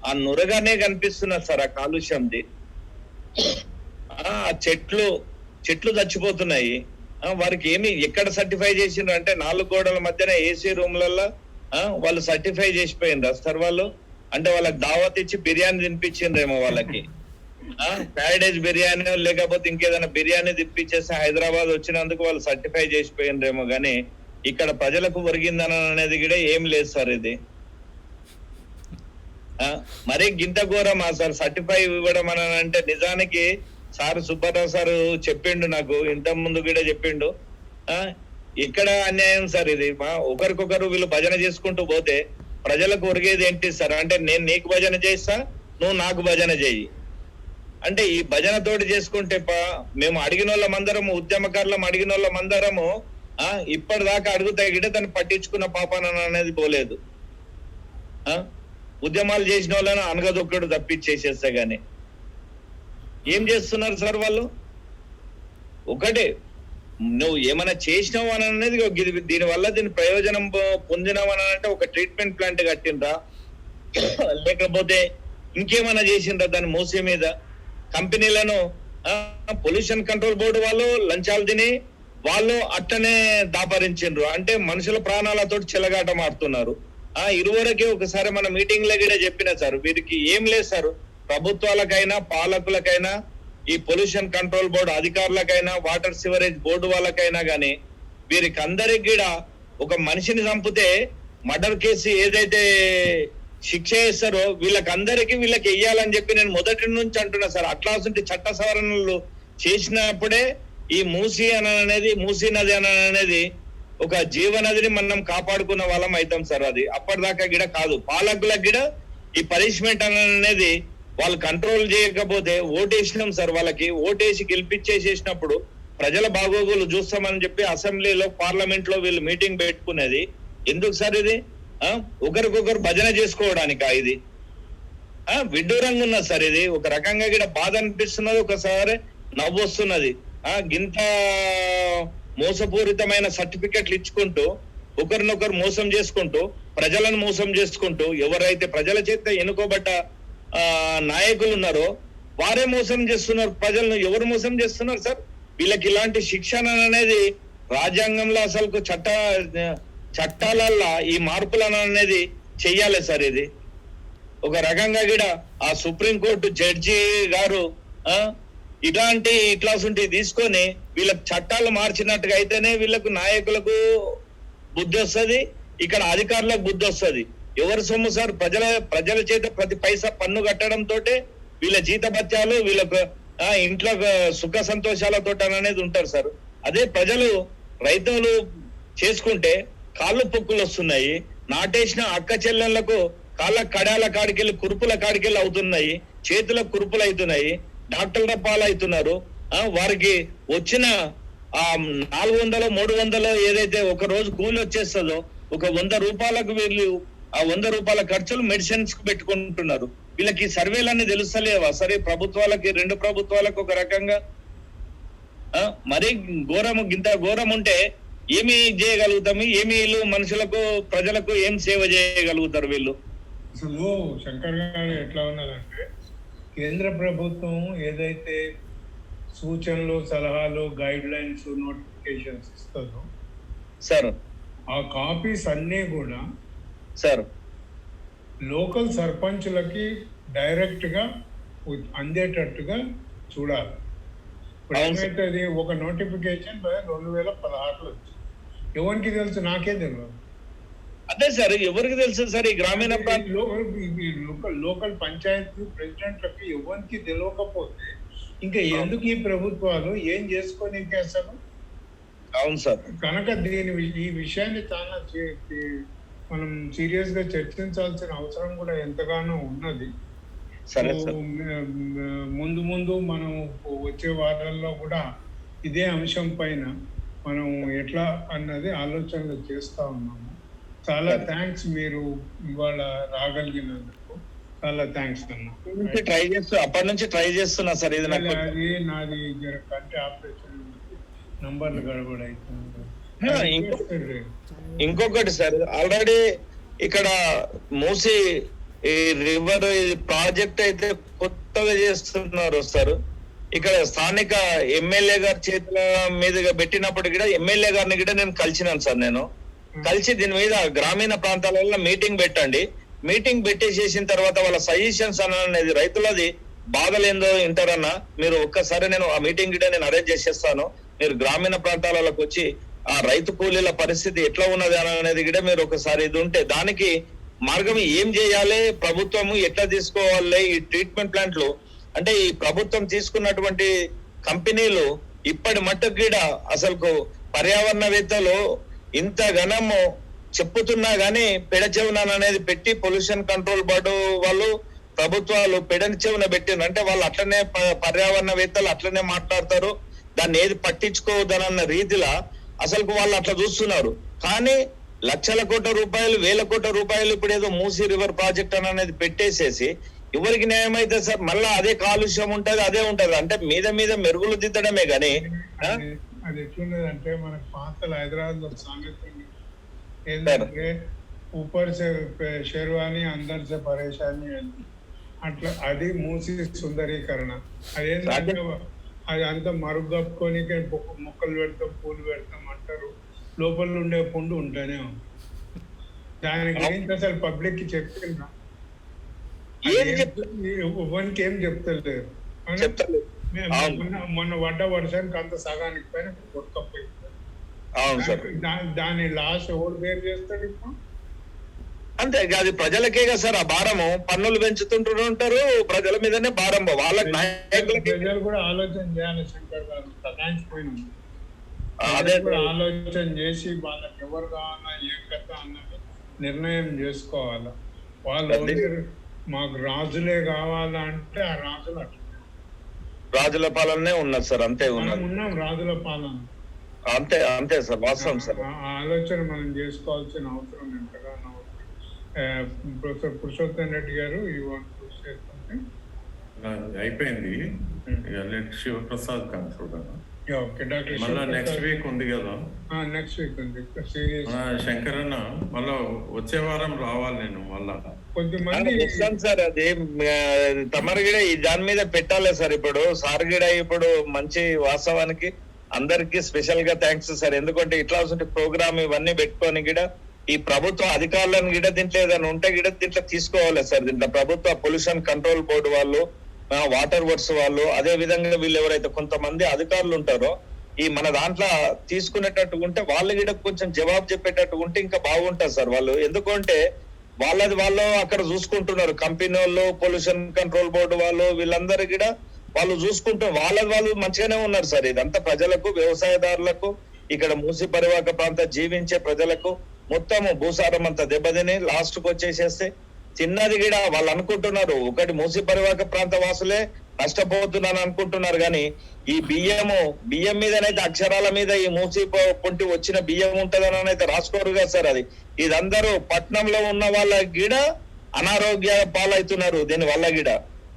ఆ నురగానే కనిపిస్తున్నది సార్ ఆ కాలుష్యంది. ఆ చెట్లు చచ్చిపోతున్నాయి. వారికి ఏమి ఎక్కడ సర్టిఫై చేసిండ్రు అంటే 4 గోడల మధ్యన ఏసీ రూమ్లలో వాళ్ళు సర్టిఫై చేసిపోయిండ్రు సార్ వాళ్ళు. అంటే వాళ్ళకి దావత్ ఇచ్చి బిర్యానీ తినిపించిండ్రేమో వాళ్ళకి, ప్యారడైజ్ బిర్యానీ లేకపోతే ఇంకేదైనా బిర్యానీ తినిపించేసి హైదరాబాద్ వచ్చినందుకు వాళ్ళు సర్టిఫై చేసిపోయిండ్రేమో గానీ ఇక్కడ ప్రజలకు ఒరిగిందని అనేది కూడా ఏం లేదు సార్ ఇది. మరీ గింత ఘోరమా సార్ సర్టిఫై ఇవ్వడం అని అంటే? నిజానికి సార్ సుబ్బారావు సార్ చెప్పిండు, నాకు ఇంత ముందు కూడా చెప్పిండు, ఇక్కడ అన్యాయం సార్ ఇది. ఒకరికొకరు వీళ్ళు భజన చేసుకుంటూ పోతే ప్రజలకు ఒరిగేది ఏంటి సార్? అంటే నేను నీకు భజన చేస్తా, నువ్వు నాకు భజన చెయ్యి అంటే ఈ భజన తోటి చేసుకుంటే మేము అడిగిన వాళ్ళమందరము, ఉద్యమకారులం అడిగిన వాళ్ళమందరము ఇప్పటిదాకా అడుగుతాయి గిట్ట దాన్ని పట్టించుకున్న పాపాన అనేది పోలేదు. ఉద్యమాలు చేసిన వాళ్ళని అనగదొక్కడు తప్పించేసేస్తా గానీ ఏం చేస్తున్నారు సార్ వాళ్ళు? ఒకటే నువ్వు ఏమైనా చేసినావు అని అనేది దీనివల్ల దీని ప్రయోజనం పొందినావు అని అంటే ఒక ట్రీట్మెంట్ ప్లాంట్ కట్టిండ్రా, లేకపోతే ఇంకేమైనా చేసిండ్రా దాని మూసీ మీద? కంపెనీలను పొల్యూషన్ కంట్రోల్ బోర్డు వాళ్ళు లంచాలు తిని వాళ్ళు అట్టనే దాపరించిండ్రు. అంటే మనుషుల ప్రాణాలతో చెలగాట మారుతున్నారు. ఇరువరకే ఒకసారి మన మీటింగ్ లో కూడా చెప్పిన సార్, వీరికి ఏం లేదు సార్, ప్రభుత్వాలకైనా పాలకులకైనా ఈ పొల్యూషన్ కంట్రోల్ బోర్డు అధికారులకైనా వాటర్ సివరేజ్ బోర్డు వాళ్ళకైనా గానీ వీరికి అందరికి కూడా ఒక మనిషిని చంపితే మర్డర్ కేసు ఏదైతే శిక్ష వేస్తారో వీళ్ళకి వెయ్యాలని చెప్పి నేను మొదటి నుంచి అంటున్నా సార్. అట్లాంటి చట్ట సవరణలు చేసినప్పుడే ఈ మూసీ నది అనేది ఒక జీవనదిని మనం కాపాడుకున్న వాళ్ళం అవుతాం సార్. అది అప్పటిదాకా గిడ కాదు. పాలకులకు గిడ ఈ పనిష్మెంట్ అనేది వాళ్ళు కంట్రోల్ చేయకపోతే ఓటేసినాం సార్. వాళ్ళకి ఓటేసి గెలిపించేసేసినప్పుడు ప్రజల బాగోగులు చూస్తామని చెప్పి అసెంబ్లీలో పార్లమెంట్ లో వీళ్ళు మీటింగ్ పెట్టుకునేది ఎందుకు సార్? ఇది ఒకరికొకరు భజన చేసుకోవడానికా? ఇది విడ్డూరంగా ఉన్నది సార్. ఇది ఒక రకంగా గిడ బాధ అనిపిస్తున్నది, ఒకసారి నవ్వు వస్తున్నది. గింత మోసపూరితమైన సర్టిఫికెట్లు ఇచ్చుకుంటూ ఒకరినొకరు మోసం చేసుకుంటూ ప్రజలను మోసం చేసుకుంటూ ఎవరైతే ప్రజల చేత ఎన్నుకోబడ్డ నాయకులు ఉన్నారో వారే మోసం చేస్తున్నారు ప్రజలను. ఎవరు మోసం చేస్తున్నారు సార్? వీళ్ళకి ఇలాంటి శిక్షణ అనేది రాజ్యాంగంలో అసలు చట్టాలల్లో ఈ మార్పులను అనేది చెయ్యాలి సార్. ఇది ఒక రకంగా కూడా ఆ సుప్రీంకోర్టు జడ్జి గారు ఇట్లాంటి తీసుకొని వీళ్ళకి చట్టాలు మార్చినట్టుగా అయితేనే వీళ్ళకు నాయకులకు బుద్ధి వస్తుంది, ఇక్కడ అధికారులకు బుద్ధి వస్తుంది. ఎవరి సొమ్ము సార్? ప్రజల చేత ప్రతి పైసా పన్ను కట్టడం తోటే వీళ్ళ జీతభత్యాలు, వీళ్ళకు ఇంట్లో సుఖ సంతోషాలతో అనేది ఉంటారు సార్. అదే ప్రజలు రైతులు చేసుకుంటే కాళ్ళు పొక్కులు వస్తున్నాయి. నాటేసిన అక్క చెల్లెళ్లకు కాళ్ళ కడాల కాడికెళ్ళి కురుపుల కాడికెళ్ళి అవుతున్నాయి, చేతులకు కురుపులు అవుతున్నాయి, డాక్టర్ల పాలవుతున్నారు. వారికి వచ్చిన 400 300 ఏదైతే ఒక రోజు కూలి వచ్చేస్తుందో ఒక 100 రూపాయలకు వీళ్ళు ఆ 100 రూపాయల ఖర్చులు మెడిసిన్స్ కు పెట్టుకుంటున్నారు. వీళ్ళకి సర్వేలన్నీ తెలుస్తలేవా సరే? ప్రభుత్వాలకి 2 ప్రభుత్వాలకు ఒక రకంగా మరీ ఇంత ఘోరం ఉంటే ఏమి చేయగలుగుతాము? ఏమి వీళ్ళు మనుషులకు ప్రజలకు ఏం సేవ చేయగలుగుతారు వీళ్ళు? అసలు శంకర్ గారు ఎట్లా ఉన్నదంటే, కేంద్ర ప్రభుత్వం ఏదైతే సూచనలు, సలహాలు, గైడ్ లైన్స్, నోటిఫికేషన్స్ ఇస్తుందో సార్, ఆ కాపీస్ అన్నీ కూడా సార్ లోకల్ సర్పంచులకి డైరెక్ట్ గా అందేటట్టుగా చూడాలి. ఇప్పుడు ఏమైతుంది, ఒక నోటిఫికేషన్ 2016లో వచ్చింది. ఎవరికి తెలుసు? నాకే తెలియదు. అదే సార్, ఎవరికి తెలుసు సార్? ఈ గ్రామీణ లోకల్ పంచాయతీ ప్రెసిడెంట్లకి ఎవరికి తెలియకపోతే ఇంకా ఎందుకు ఈ ప్రభుత్వాలు ఏం చేసుకొని అసలు? అవును సార్. కనుక ఈ విషయాన్ని చాలా మనం సీరియస్ గా చర్చించాల్సిన అవసరం కూడా ఎంతగానో ఉన్నది. ముందు మనం వచ్చే వారాల్లో కూడా ఇదే అంశం పైన మనం ఎట్లా అన్నది ఆలోచనలు చేస్తా ఉన్నాము. చాలా థ్యాంక్స్, మీరు ఇవాళ రాగలిగినందుకు చాలా థ్యాంక్స్ అన్న. అప్పటి నుంచి ట్రై చేస్తున్నా సార్. ఇది నాది కంటి ఆపరేషన్ నంబర్లు గడబడైతుంది. ఇంకొకటి సార్, ఆల్రెడీ ఇక్కడ మూసి ఈ రివర్ ప్రాజెక్ట్ అయితే కొత్తగా చేస్తున్నారు సార్. ఇక్కడ స్థానిక ఎమ్మెల్యే గారి చేతుల మీదుగా పెట్టినప్పుడు కూడా ఎమ్మెల్యే గారిని కూడా నేను కలిసినాను సార్. నేను కలిసి దీని మీద గ్రామీణ ప్రాంతాలలో మీటింగ్ పెట్టండి, మీటింగ్ పెట్టేసేసిన తర్వాత వాళ్ళ సజెషన్స్ అనేది రైతులది బాధలేందో వింటారన్నా. మీరు ఒక్కసారి నేను ఆ మీటింగ్ కూడా నేను అరేంజ్ చేసేస్తాను. మీరు గ్రామీణ ప్రాంతాలకు వచ్చి ఆ రైతు కూలీల పరిస్థితి ఎట్లా ఉన్నది అనేది కూడా మీరు ఒకసారి ఇది ఉంటే దానికి మార్గం ఏం చేయాలి, ప్రభుత్వము ఎట్లా తీసుకోవాలి, ఈ ట్రీట్మెంట్ ప్లాంట్లు అంటే ఈ ప్రభుత్వం తీసుకున్నటువంటి కంపెనీలు ఇప్పటి మట్టుకు కూడా అసలు పర్యావరణవేత్తలు ఇంత ఘనము చెప్పుతున్నా గానీ పెడచెవున అనేది పెట్టి పొల్యూషన్ కంట్రోల్ బోర్డు వాళ్ళు ప్రభుత్వాలు పెడని చెవున పెట్టిండ్రు. అంటే వాళ్ళు అట్లనే పర్యావరణవేత్తలు అట్లనే మాట్లాడతారు, దాన్ని ఏది పట్టించుకోవద్దనన్న రీతిలో అసలు వాళ్ళు అట్లా చూస్తున్నారు. కానీ లక్షల కోట్ల రూపాయలు, వేల కోట్ల రూపాయలు ఇప్పుడు ఏదో మూసీ రివర్ ప్రాజెక్ట్ అనేది పెట్టేసేసి ఎవరికి న్యాయం అయితే సార్? మళ్ళా అదే కాలుష్యం ఉంటది, అదే ఉంటది. అంటే మీద మెరుగులు దిద్దడమే గానీ అది ఎట్లున్నదంటే మనకు పాతల హైదరాబాద్ లో సామెత ఏంటంటే ఊపర్ షెర్వాని అందర్ సే పరేషాని అని. అట్లా అది మూసి సుందరీకరణ. అదేంటంటే అది అంతా మరుగప్పుకొని మొక్కలు పెడతాం, పూలు పెడతాం అంటారు, లోపల ఉండే పుండు ఉంటేనే ఉంది. దాని గురించి అసలు పబ్లిక్ కి చెప్తున్నా ఎవరికి ఏం చెప్తలేరు. మొన్న పడ్డ వర్షానికి అంత సగానికి పైన కొట్టుకపోయింది. దాని లాస్ ఎవరు బేర్ చేస్తాడు? ఇప్పుడు అంతే అది ప్రజలకే కదా సార్ ఆ భారము. పన్నులు పెంచుతుంటారు, ప్రజల మీదనే భారం. వాళ్ళకి నాయకులకి ప్రజలు కూడా ఆలోచన చేయాలి శంకర్ గారు, సదాయించిపోయినాం. అదే కూడా ఆలోచన చేసి వాళ్ళకి ఎవరు కావాలా ఏం కథ అన్నది నిర్ణయం చేసుకోవాలా. వాళ్ళు మాకు రాజులే కావాలా అంటే ఆ రాజులు అట్లా రాజుల పాలనే ఉన్నది సార్, అంతే మనం ఉన్నది, ఉన్నాం రాజుల పాలన. అంతే అంతే సార్, వాస్తవం సార్. ఆ ఆలోచన మనం చేసుకోవాల్సిన అవసరం ఎంతగానో ఉంది. ప్రొఫెసర్ పురుషోత్తం రెడ్డి గారు ఈ కృషి చేస్తుంటే అయిపోయింది. Let Shivaprasad conclude. Okay doctor మళ్ళా నెక్స్ట్ వీక్ ఉంది కదా, నెక్స్ట్ వీక్ ఉంది సీరియస్. శంకర్ అన్న మళ్ళా వచ్చే వారం రావాలి నేను మళ్ళా. కొంతమంది వస్తాను సార్, అది తమరు కూడా ఈ దాని మీద పెట్టాలి సార్. ఇప్పుడు సార్ కూడా ఇప్పుడు మంచి వాస్తవానికి అందరికి స్పెషల్ గా థ్యాంక్స్ సార్. ఎందుకంటే ఇట్లా ప్రోగ్రామ్ ఇవన్నీ పెట్టుకొని కూడా ఈ ప్రభుత్వ అధికారులను కూడా దీంట్లో ఏదైనా ఉంటే కూడా దీంట్లో తీసుకోవాలి సార్. దీంట్లో ప్రభుత్వ పొల్యూషన్ కంట్రోల్ బోర్డు వాళ్ళు, వాటర్ వర్క్స్ వాళ్ళు, అదే విధంగా వీళ్ళు ఎవరైతే కొంతమంది అధికారులు ఉంటారో ఈ మన దాంట్లో తీసుకునేటట్టు ఉంటే వాళ్ళు కూడా కొంచెం జవాబు చెప్పేటట్టు ఉంటే ఇంకా బాగుంటుంది సార్. వాళ్ళు ఎందుకంటే వాళ్ళది వాళ్ళు అక్కడ చూసుకుంటున్నారు, కంపెనీ వాళ్ళు, పొల్యూషన్ కంట్రోల్ బోర్డు వాళ్ళు, వీళ్ళందరూ కూడా వాళ్ళు చూసుకుంటూ వాళ్ళది వాళ్ళు మంచిగానే ఉన్నారు సార్. ఇదంతా ప్రజలకు, వ్యవసాయదారులకు, ఇక్కడ మూసి పరివాహక ప్రాంత జీవించే ప్రజలకు మొత్తము భూసారం అంతా దెబ్బతిని లాస్ట్ కు వచ్చేసేస్తే చిన్నది కూడా వాళ్ళు అనుకుంటున్నారు ఒకటి మూసి పరివాహక ప్రాంత వాసులే నష్టపోతున్నాను అనుకుంటున్నారు. కానీ ఈ బియ్యం మీదనైతే అక్షరాల మీద ఈ మూసి పొంటి వచ్చిన బియ్యం ఉంటదని అయితే రాసుకోరు కదా సార్. అది ఇదందరూ పట్నంలో ఉన్న వాళ్ళ గిడ అనారోగ్య పాలవుతున్నారు దీని వల్ల గిడ.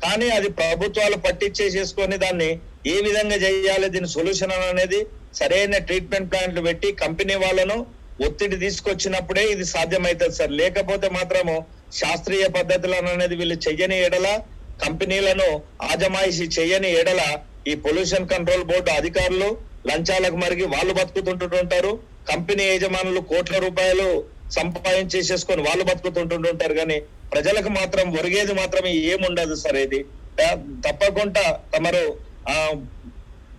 కానీ అది ప్రభుత్వాలు పట్టించేసేసుకొని దాన్ని ఏ విధంగా చేయాలి, దీని సొల్యూషన్ అనేది సరైన ట్రీట్మెంట్ ప్లాంట్లు పెట్టి కంపెనీ వాళ్ళను ఒత్తిడి తీసుకొచ్చినప్పుడే ఇది సాధ్యమవుతుంది సార్. లేకపోతే మాత్రము శాస్త్రీయ పద్ధతులను అనేది వీళ్ళు చెయ్యని ఎడల, కంపెనీలను ఆజమాయిషి చెయ్యని ఎడల ఈ పొల్యూషన్ కంట్రోల్ బోర్డు అధికారులు లంచాలకు మరిగి వాళ్ళు బతుకుతుంటుంటారు. కంపెనీ యజమానులు కోట్ల రూపాయలు సంపాదించేసేసుకొని వాళ్ళు బతుకుతుంటుంటారు. కానీ ప్రజలకు మాత్రం ఒరిగేది మాత్రం ఏముండదు సార్. ఇది తప్పకుండా తమరు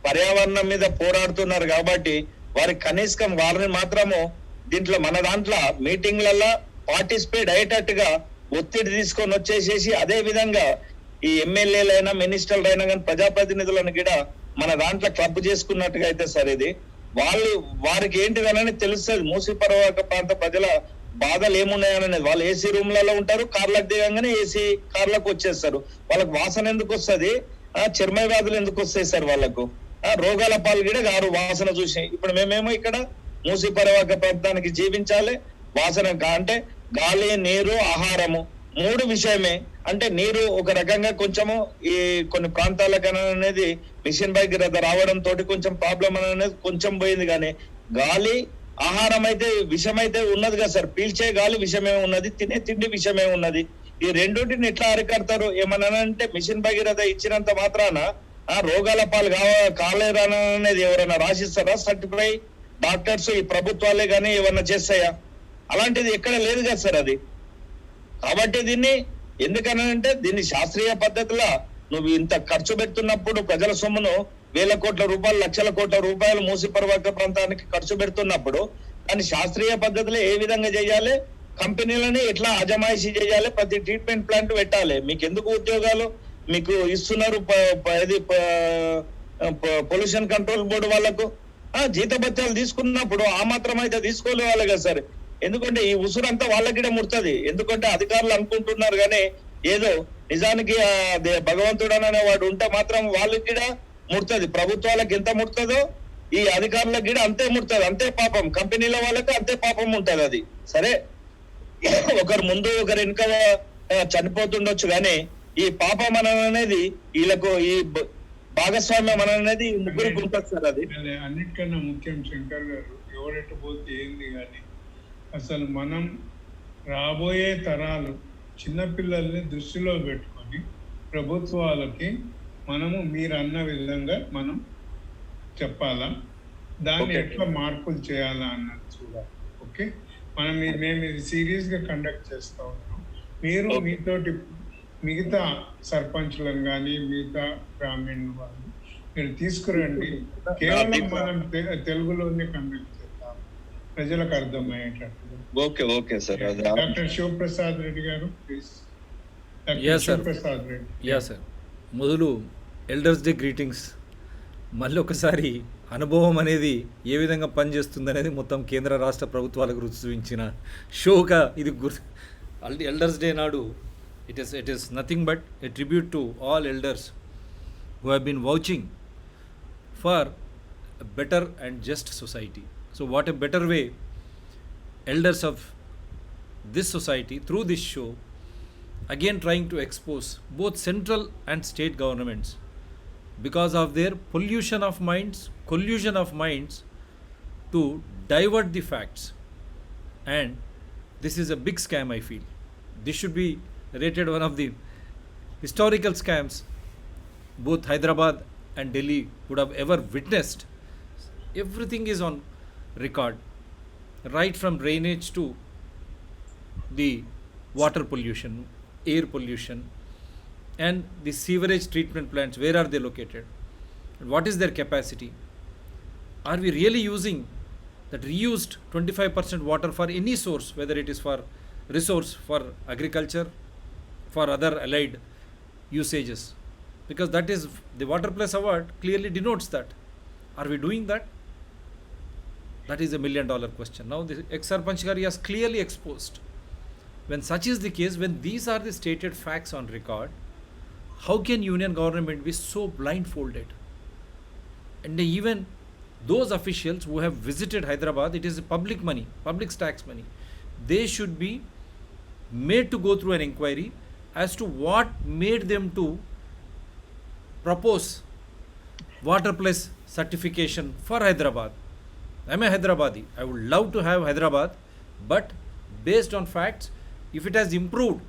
పర్యావరణం మీద పోరాడుతున్నారు కాబట్టి వారి కనీసం వారిని మాత్రము దీంట్లో మన దాంట్లో మీటింగ్లలో పార్టిసిపేట్ అయ్యేటట్టుగా ఒత్తిడి తీసుకొని వచ్చేసేసి అదే విధంగా ఈ ఎమ్మెల్యేలైనా మినిస్టర్లు అయినా కానీ ప్రజాప్రతినిధులను కూడా మన దాంట్లో క్లబ్ చేసుకున్నట్టుగా అయితే సార్ ఇది వారికి ఏంటిదనని తెలుస్తుంది. మూసి పరివాహక ప్రాంత ప్రజల బాధలు ఏమున్నాయనేది. వాళ్ళు ఏసీ రూమ్లలో ఉంటారు, కార్లకు దిగంగానే ఏసీ కార్లకు వచ్చేస్తారు. వాళ్ళకి వాసన ఎందుకు వస్తుంది, చర్మ వ్యాధులు ఎందుకు వస్తాయి సార్ వాళ్ళకు, రోగాల పాలు కూడా గారు వాసన చూసి. ఇప్పుడు మేమేమో ఇక్కడ మూసి పరివాహక ప్రాంతానికి జీవించాలి, వాసన అంటే గాలి, నీరు, ఆహారము మూడు విషయమే. అంటే నీరు ఒక రకంగా కొంచెము ఈ కొన్ని ప్రాంతాలకు అనేది మిషన్ భగీరథ రావడం తోటి కొంచెం ప్రాబ్లం అనేది కొంచెం పోయింది. కానీ గాలి, ఆహారం అయితే విషమైతే ఉన్నది కదా సార్. పీల్చే గాలి విషమే ఉన్నది, తినే తిండి విషమే ఉన్నది. ఈ రెండింటిని ఎట్లా అరికడతారు ఏమన్నా అంటే మిషన్ భగీరథ ఇచ్చినంత మాత్రాన రోగాల పాలు కాలేరనేది ఎవరైనా రాసిస్తారా? సర్టిఫై డాక్టర్స్ ఈ ప్రభుత్వాలే కానీ ఏమన్నా చేస్తాయా? అలాంటిది ఎక్కడ లేదు కదా సార్ అది. కాబట్టి దీన్ని ఎందుకనంటే దీన్ని శాస్త్రీయ పద్ధతిలో నువ్వు ఇంత ఖర్చు పెడుతున్నప్పుడు ప్రజల సొమ్మును వేల కోట్ల రూపాయలు, లక్షల కోట్ల రూపాయలు మూసి పరివాహక ప్రాంతానికి ఖర్చు పెడుతున్నప్పుడు దాన్ని శాస్త్రీయ పద్ధతిలో ఏ విధంగా చేయాలి, కంపెనీలని ఎట్లా అజమాయిషీ చేయాలి, ప్రతి ట్రీట్మెంట్ ప్లాంట్ పెట్టాలి. మీకు ఎందుకు ఉద్యోగాలు మీకు ఇస్తున్నారు పొల్యూషన్ కంట్రోల్ బోర్డు వాళ్ళకు జీతభత్యాలు తీసుకున్నప్పుడు ఆ మాత్రం అయితే తీసుకోలేవాలి కదా సార్. ఎందుకంటే ఈ ఉసురంతా వాళ్ళకిడే ముడుతుంది. ఎందుకంటే అధికారులు అనుకుంటున్నారు కానీ ఏదో నిజానికి భగవంతుడు అనే వాడు ఉంటే మాత్రం వాళ్ళకి కూడా ముడుతుంది. ప్రభుత్వాలకు ఎంత ముడుతుందో ఈ అధికారులకు కూడా అంతే ముడుతుంది, అంతే పాపం. కంపెనీల వాళ్ళకి అంతే పాపం ఉంటది. అది సరే, ఒకరు ముందు ఒకరు వెనుక చనిపోతుండొచ్చు కానీ ఈ పాపం అనేది వీళ్ళకు ఈ భాగస్వామ్యం అనేది ముగ్గురికి ఉంటుంది సార్. అది అన్నిటికన్నా ముఖ్యం శంకర్ గారు, ఎవరెట్టు పోతే ఏంది కానీ అసలు మనం రాబోయే తరాలు చిన్నపిల్లల్ని దృష్టిలో పెట్టుకొని ప్రభుత్వాలకి మనము మీరు అన్న విధంగా మనం చెప్పాలా, దాన్ని ఎట్లా మార్పులు చేయాలా అన్నది చూడాలి. ఓకే, మేము ఇది సీరియస్గా కండక్ట్ చేస్తూ ఉన్నాం. మీరు మీతోటి మిగతా సర్పంచ్లను కానీ మిగతా గ్రామీణ వాళ్ళు మీరు తీసుకురండి. కేవలం మనం తెలుగులోనే కండక్ట్ చేద్దాం, ప్రజలకు అర్థమయ్యేటట్టుగా. Okay sir. అది Dr. Shiv Prasad Reddy garu, please. Dr. Yes, sir. Shiv Prasad Reddy. Yeah sir, మొదలు ఎల్డర్స్ డే గ్రీటింగ్స్. మళ్ళీ ఒకసారి అనుభవం అనేది ఏ విధంగా పనిచేస్తుంది అనేది మొత్తం కేంద్ర రాష్ట్ర ప్రభుత్వాలకు రుచి చూపించిన షోగా ఇది ఎల్డర్స్ డే నాడు it is nothing but a tribute to all elders who have been vouching for a better and just society. So what a better way elders of this society through this show again trying to expose both central and state governments because of their collusion of minds to divert the facts. And this is a big scam, I feel. This should be rated one of the historical scams both Hyderabad and Delhi would have ever witnessed. Everything is on record, right from drainage to the water pollution, air pollution, and the sewerage treatment plants. Where are they located? And what is their capacity? Are we really using that reused 25% water for any source, whether it is for resource, for agriculture, for other allied usages? Because that is the Water Plus Award clearly denotes that. Are we doing that? That is $1 million question. Now the ex-Sarpanch Gari has clearly exposed. When such is the case, when these are the stated facts on record, how can union government be so blindfolded? And even those officials who have visited Hyderabad, it is public money, public tax money. They should be made to go through an inquiry as to what made them to propose Water Plus certification for Hyderabad. I'm a Hyderabadi. I would love to have Hyderabad, but based on facts, if it has improved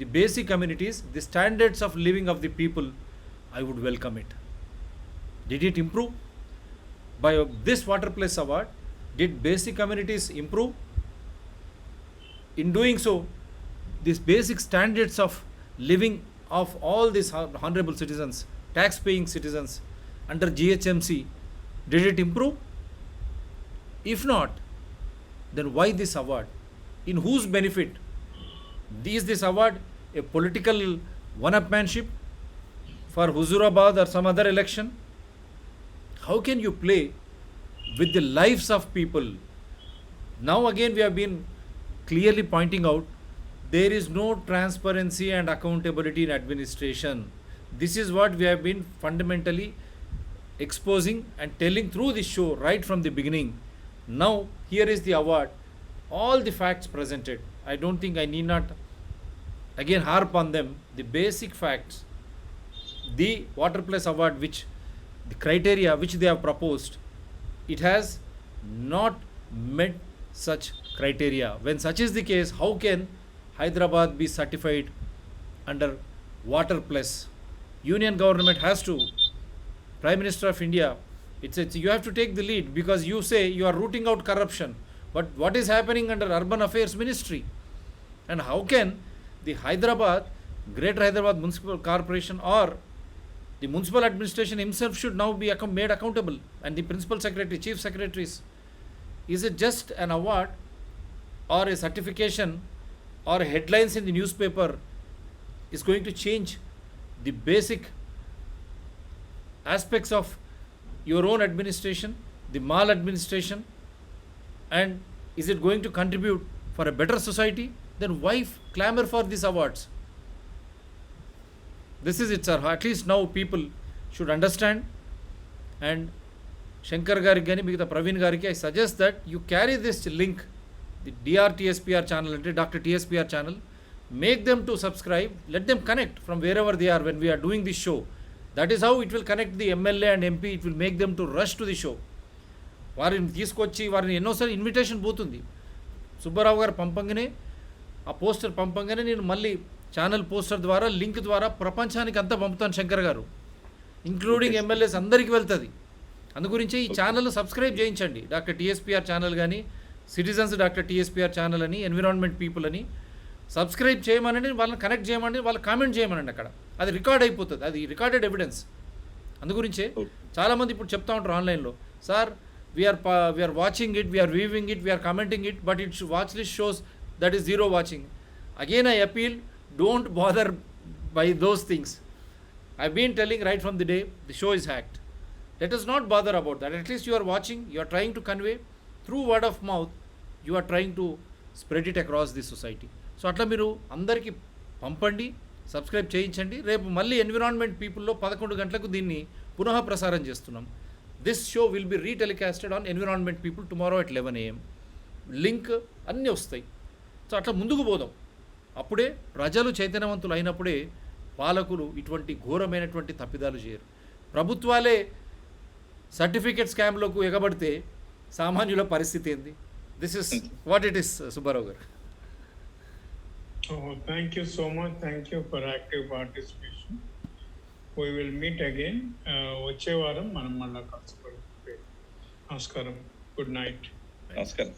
the basic amenities, the standards of living of the people, I would welcome it. Did it improve? By this Water Plus Award, did basic amenities improve? In doing so, these basic standards of living of all these honorable citizens, tax-paying citizens under GHMC, did it improve? If not, then why this award? In whose benefit? Is this award a political one-upmanship for Huzurabad or some other election? How can you play with the lives of people? Now again we have been clearly pointing out there is no transparency and accountability in administration. This is what we have been fundamentally exposing and telling through this show right from the beginning. Now here is the award, all the facts presented. I don't think I need not again harp on them. The basic facts, the Water Plus Award, which the criteria which they have proposed, it has not met such criteria. When such is the case, how can Hyderabad be certified under Water Plus? Union government has to, Prime Minister of India, it's you have to take the lead, because you say you are rooting out corruption, but what is happening under Urban Affairs Ministry? And how can the Greater Hyderabad Municipal Corporation or the municipal administration himself should now be made accountable, and the principal secretary, chief secretaries? Is it just an award or a certification or headlines in the newspaper is going to change the basic aspects of your own administration, the maladministration? And is it going to contribute for a better society? Then why clamor for these awards? This is it, sir. At least now people should understand. And Shankar Gariki gani migita Praveen Gariki, I suggest that you carry this link, the DRTSPR channel, Dr. TSPR channel, make them to subscribe, let them connect from wherever they are when we are doing this show. That is how it will connect the MLA and MP. It will make them to rush to the show. వారిని తీసుకొచ్చి వారిని ఎన్నోసారి invitation పోతుంది. సుబ్బారావు గారు పంపంగానే, ఆ poster పంపంగానే నేను మళ్ళీ channel poster ద్వారా link ద్వారా ప్రపంచానికి అంతా పంపుతాను శంకర్ గారు, ఇంక్లూడింగ్ ఎమ్మెల్యేస్ అందరికీ వెళ్తుంది. అందుగురించి ఈ ఛానల్ సబ్స్క్రైబ్ చేయించండి. డాక్టర్ టీఎస్పీఆర్ ఛానల్ కానీ, సిటిజన్స్ డాక్టర్ టీఎస్పీఆర్ ఛానల్ అని, ఎన్విరాన్మెంట్ పీపుల్ అని సబ్స్క్రైబ్ చేయమనండి, వాళ్ళని కనెక్ట్ చేయమని, వాళ్ళు కామెంట్ చేయమనండి. అక్కడ అది రికార్డ్ అయిపోతుంది, అది రికార్డెడ్ ఎవిడెన్స్. అందుగురించే చాలామంది ఇప్పుడు చెప్తా ఉంటారు ఆన్లైన్లో, sir we are watching it, we are viewing it, we are commenting it, but its watch list shows that is 0 watching. Again I appeal, don't bother by those things. I've been telling right from the day the show is hacked. Let us not bother about that. At least you are watching, you are trying to convey through word of mouth, you are trying to spread it across the society. So అట్లా మీరు అందరికీ పంపండి, subscribe చేయించండి. రేపు మళ్ళీ environment పీపుల్లో 11 గంటలకు దీన్ని పునః ప్రసారం చేస్తున్నాం. This show will be retelecasted on environment people tomorrow at 11 AM. Link అన్నీ వస్తాయి. సో అట్లా ముందుకు పోదాం. అప్పుడే ప్రజలు చైతన్యవంతులు అయినప్పుడే పాలకులు ఇటువంటి ఘోరమైనటువంటి తప్పిదాలు చేయరు. ప్రభుత్వాలే సర్టిఫికేట్ స్కామ్లకు ఎగబడితే సామాన్యుల పరిస్థితి ఏంది? This is what it is. Subbarao గారు, thank you so much. Thank you for active participation. We will meet again. వచ్చే వారం మనం మళ్ళా కలుసుకుంటాం. నమస్కారం. Good night. నమస్కారం.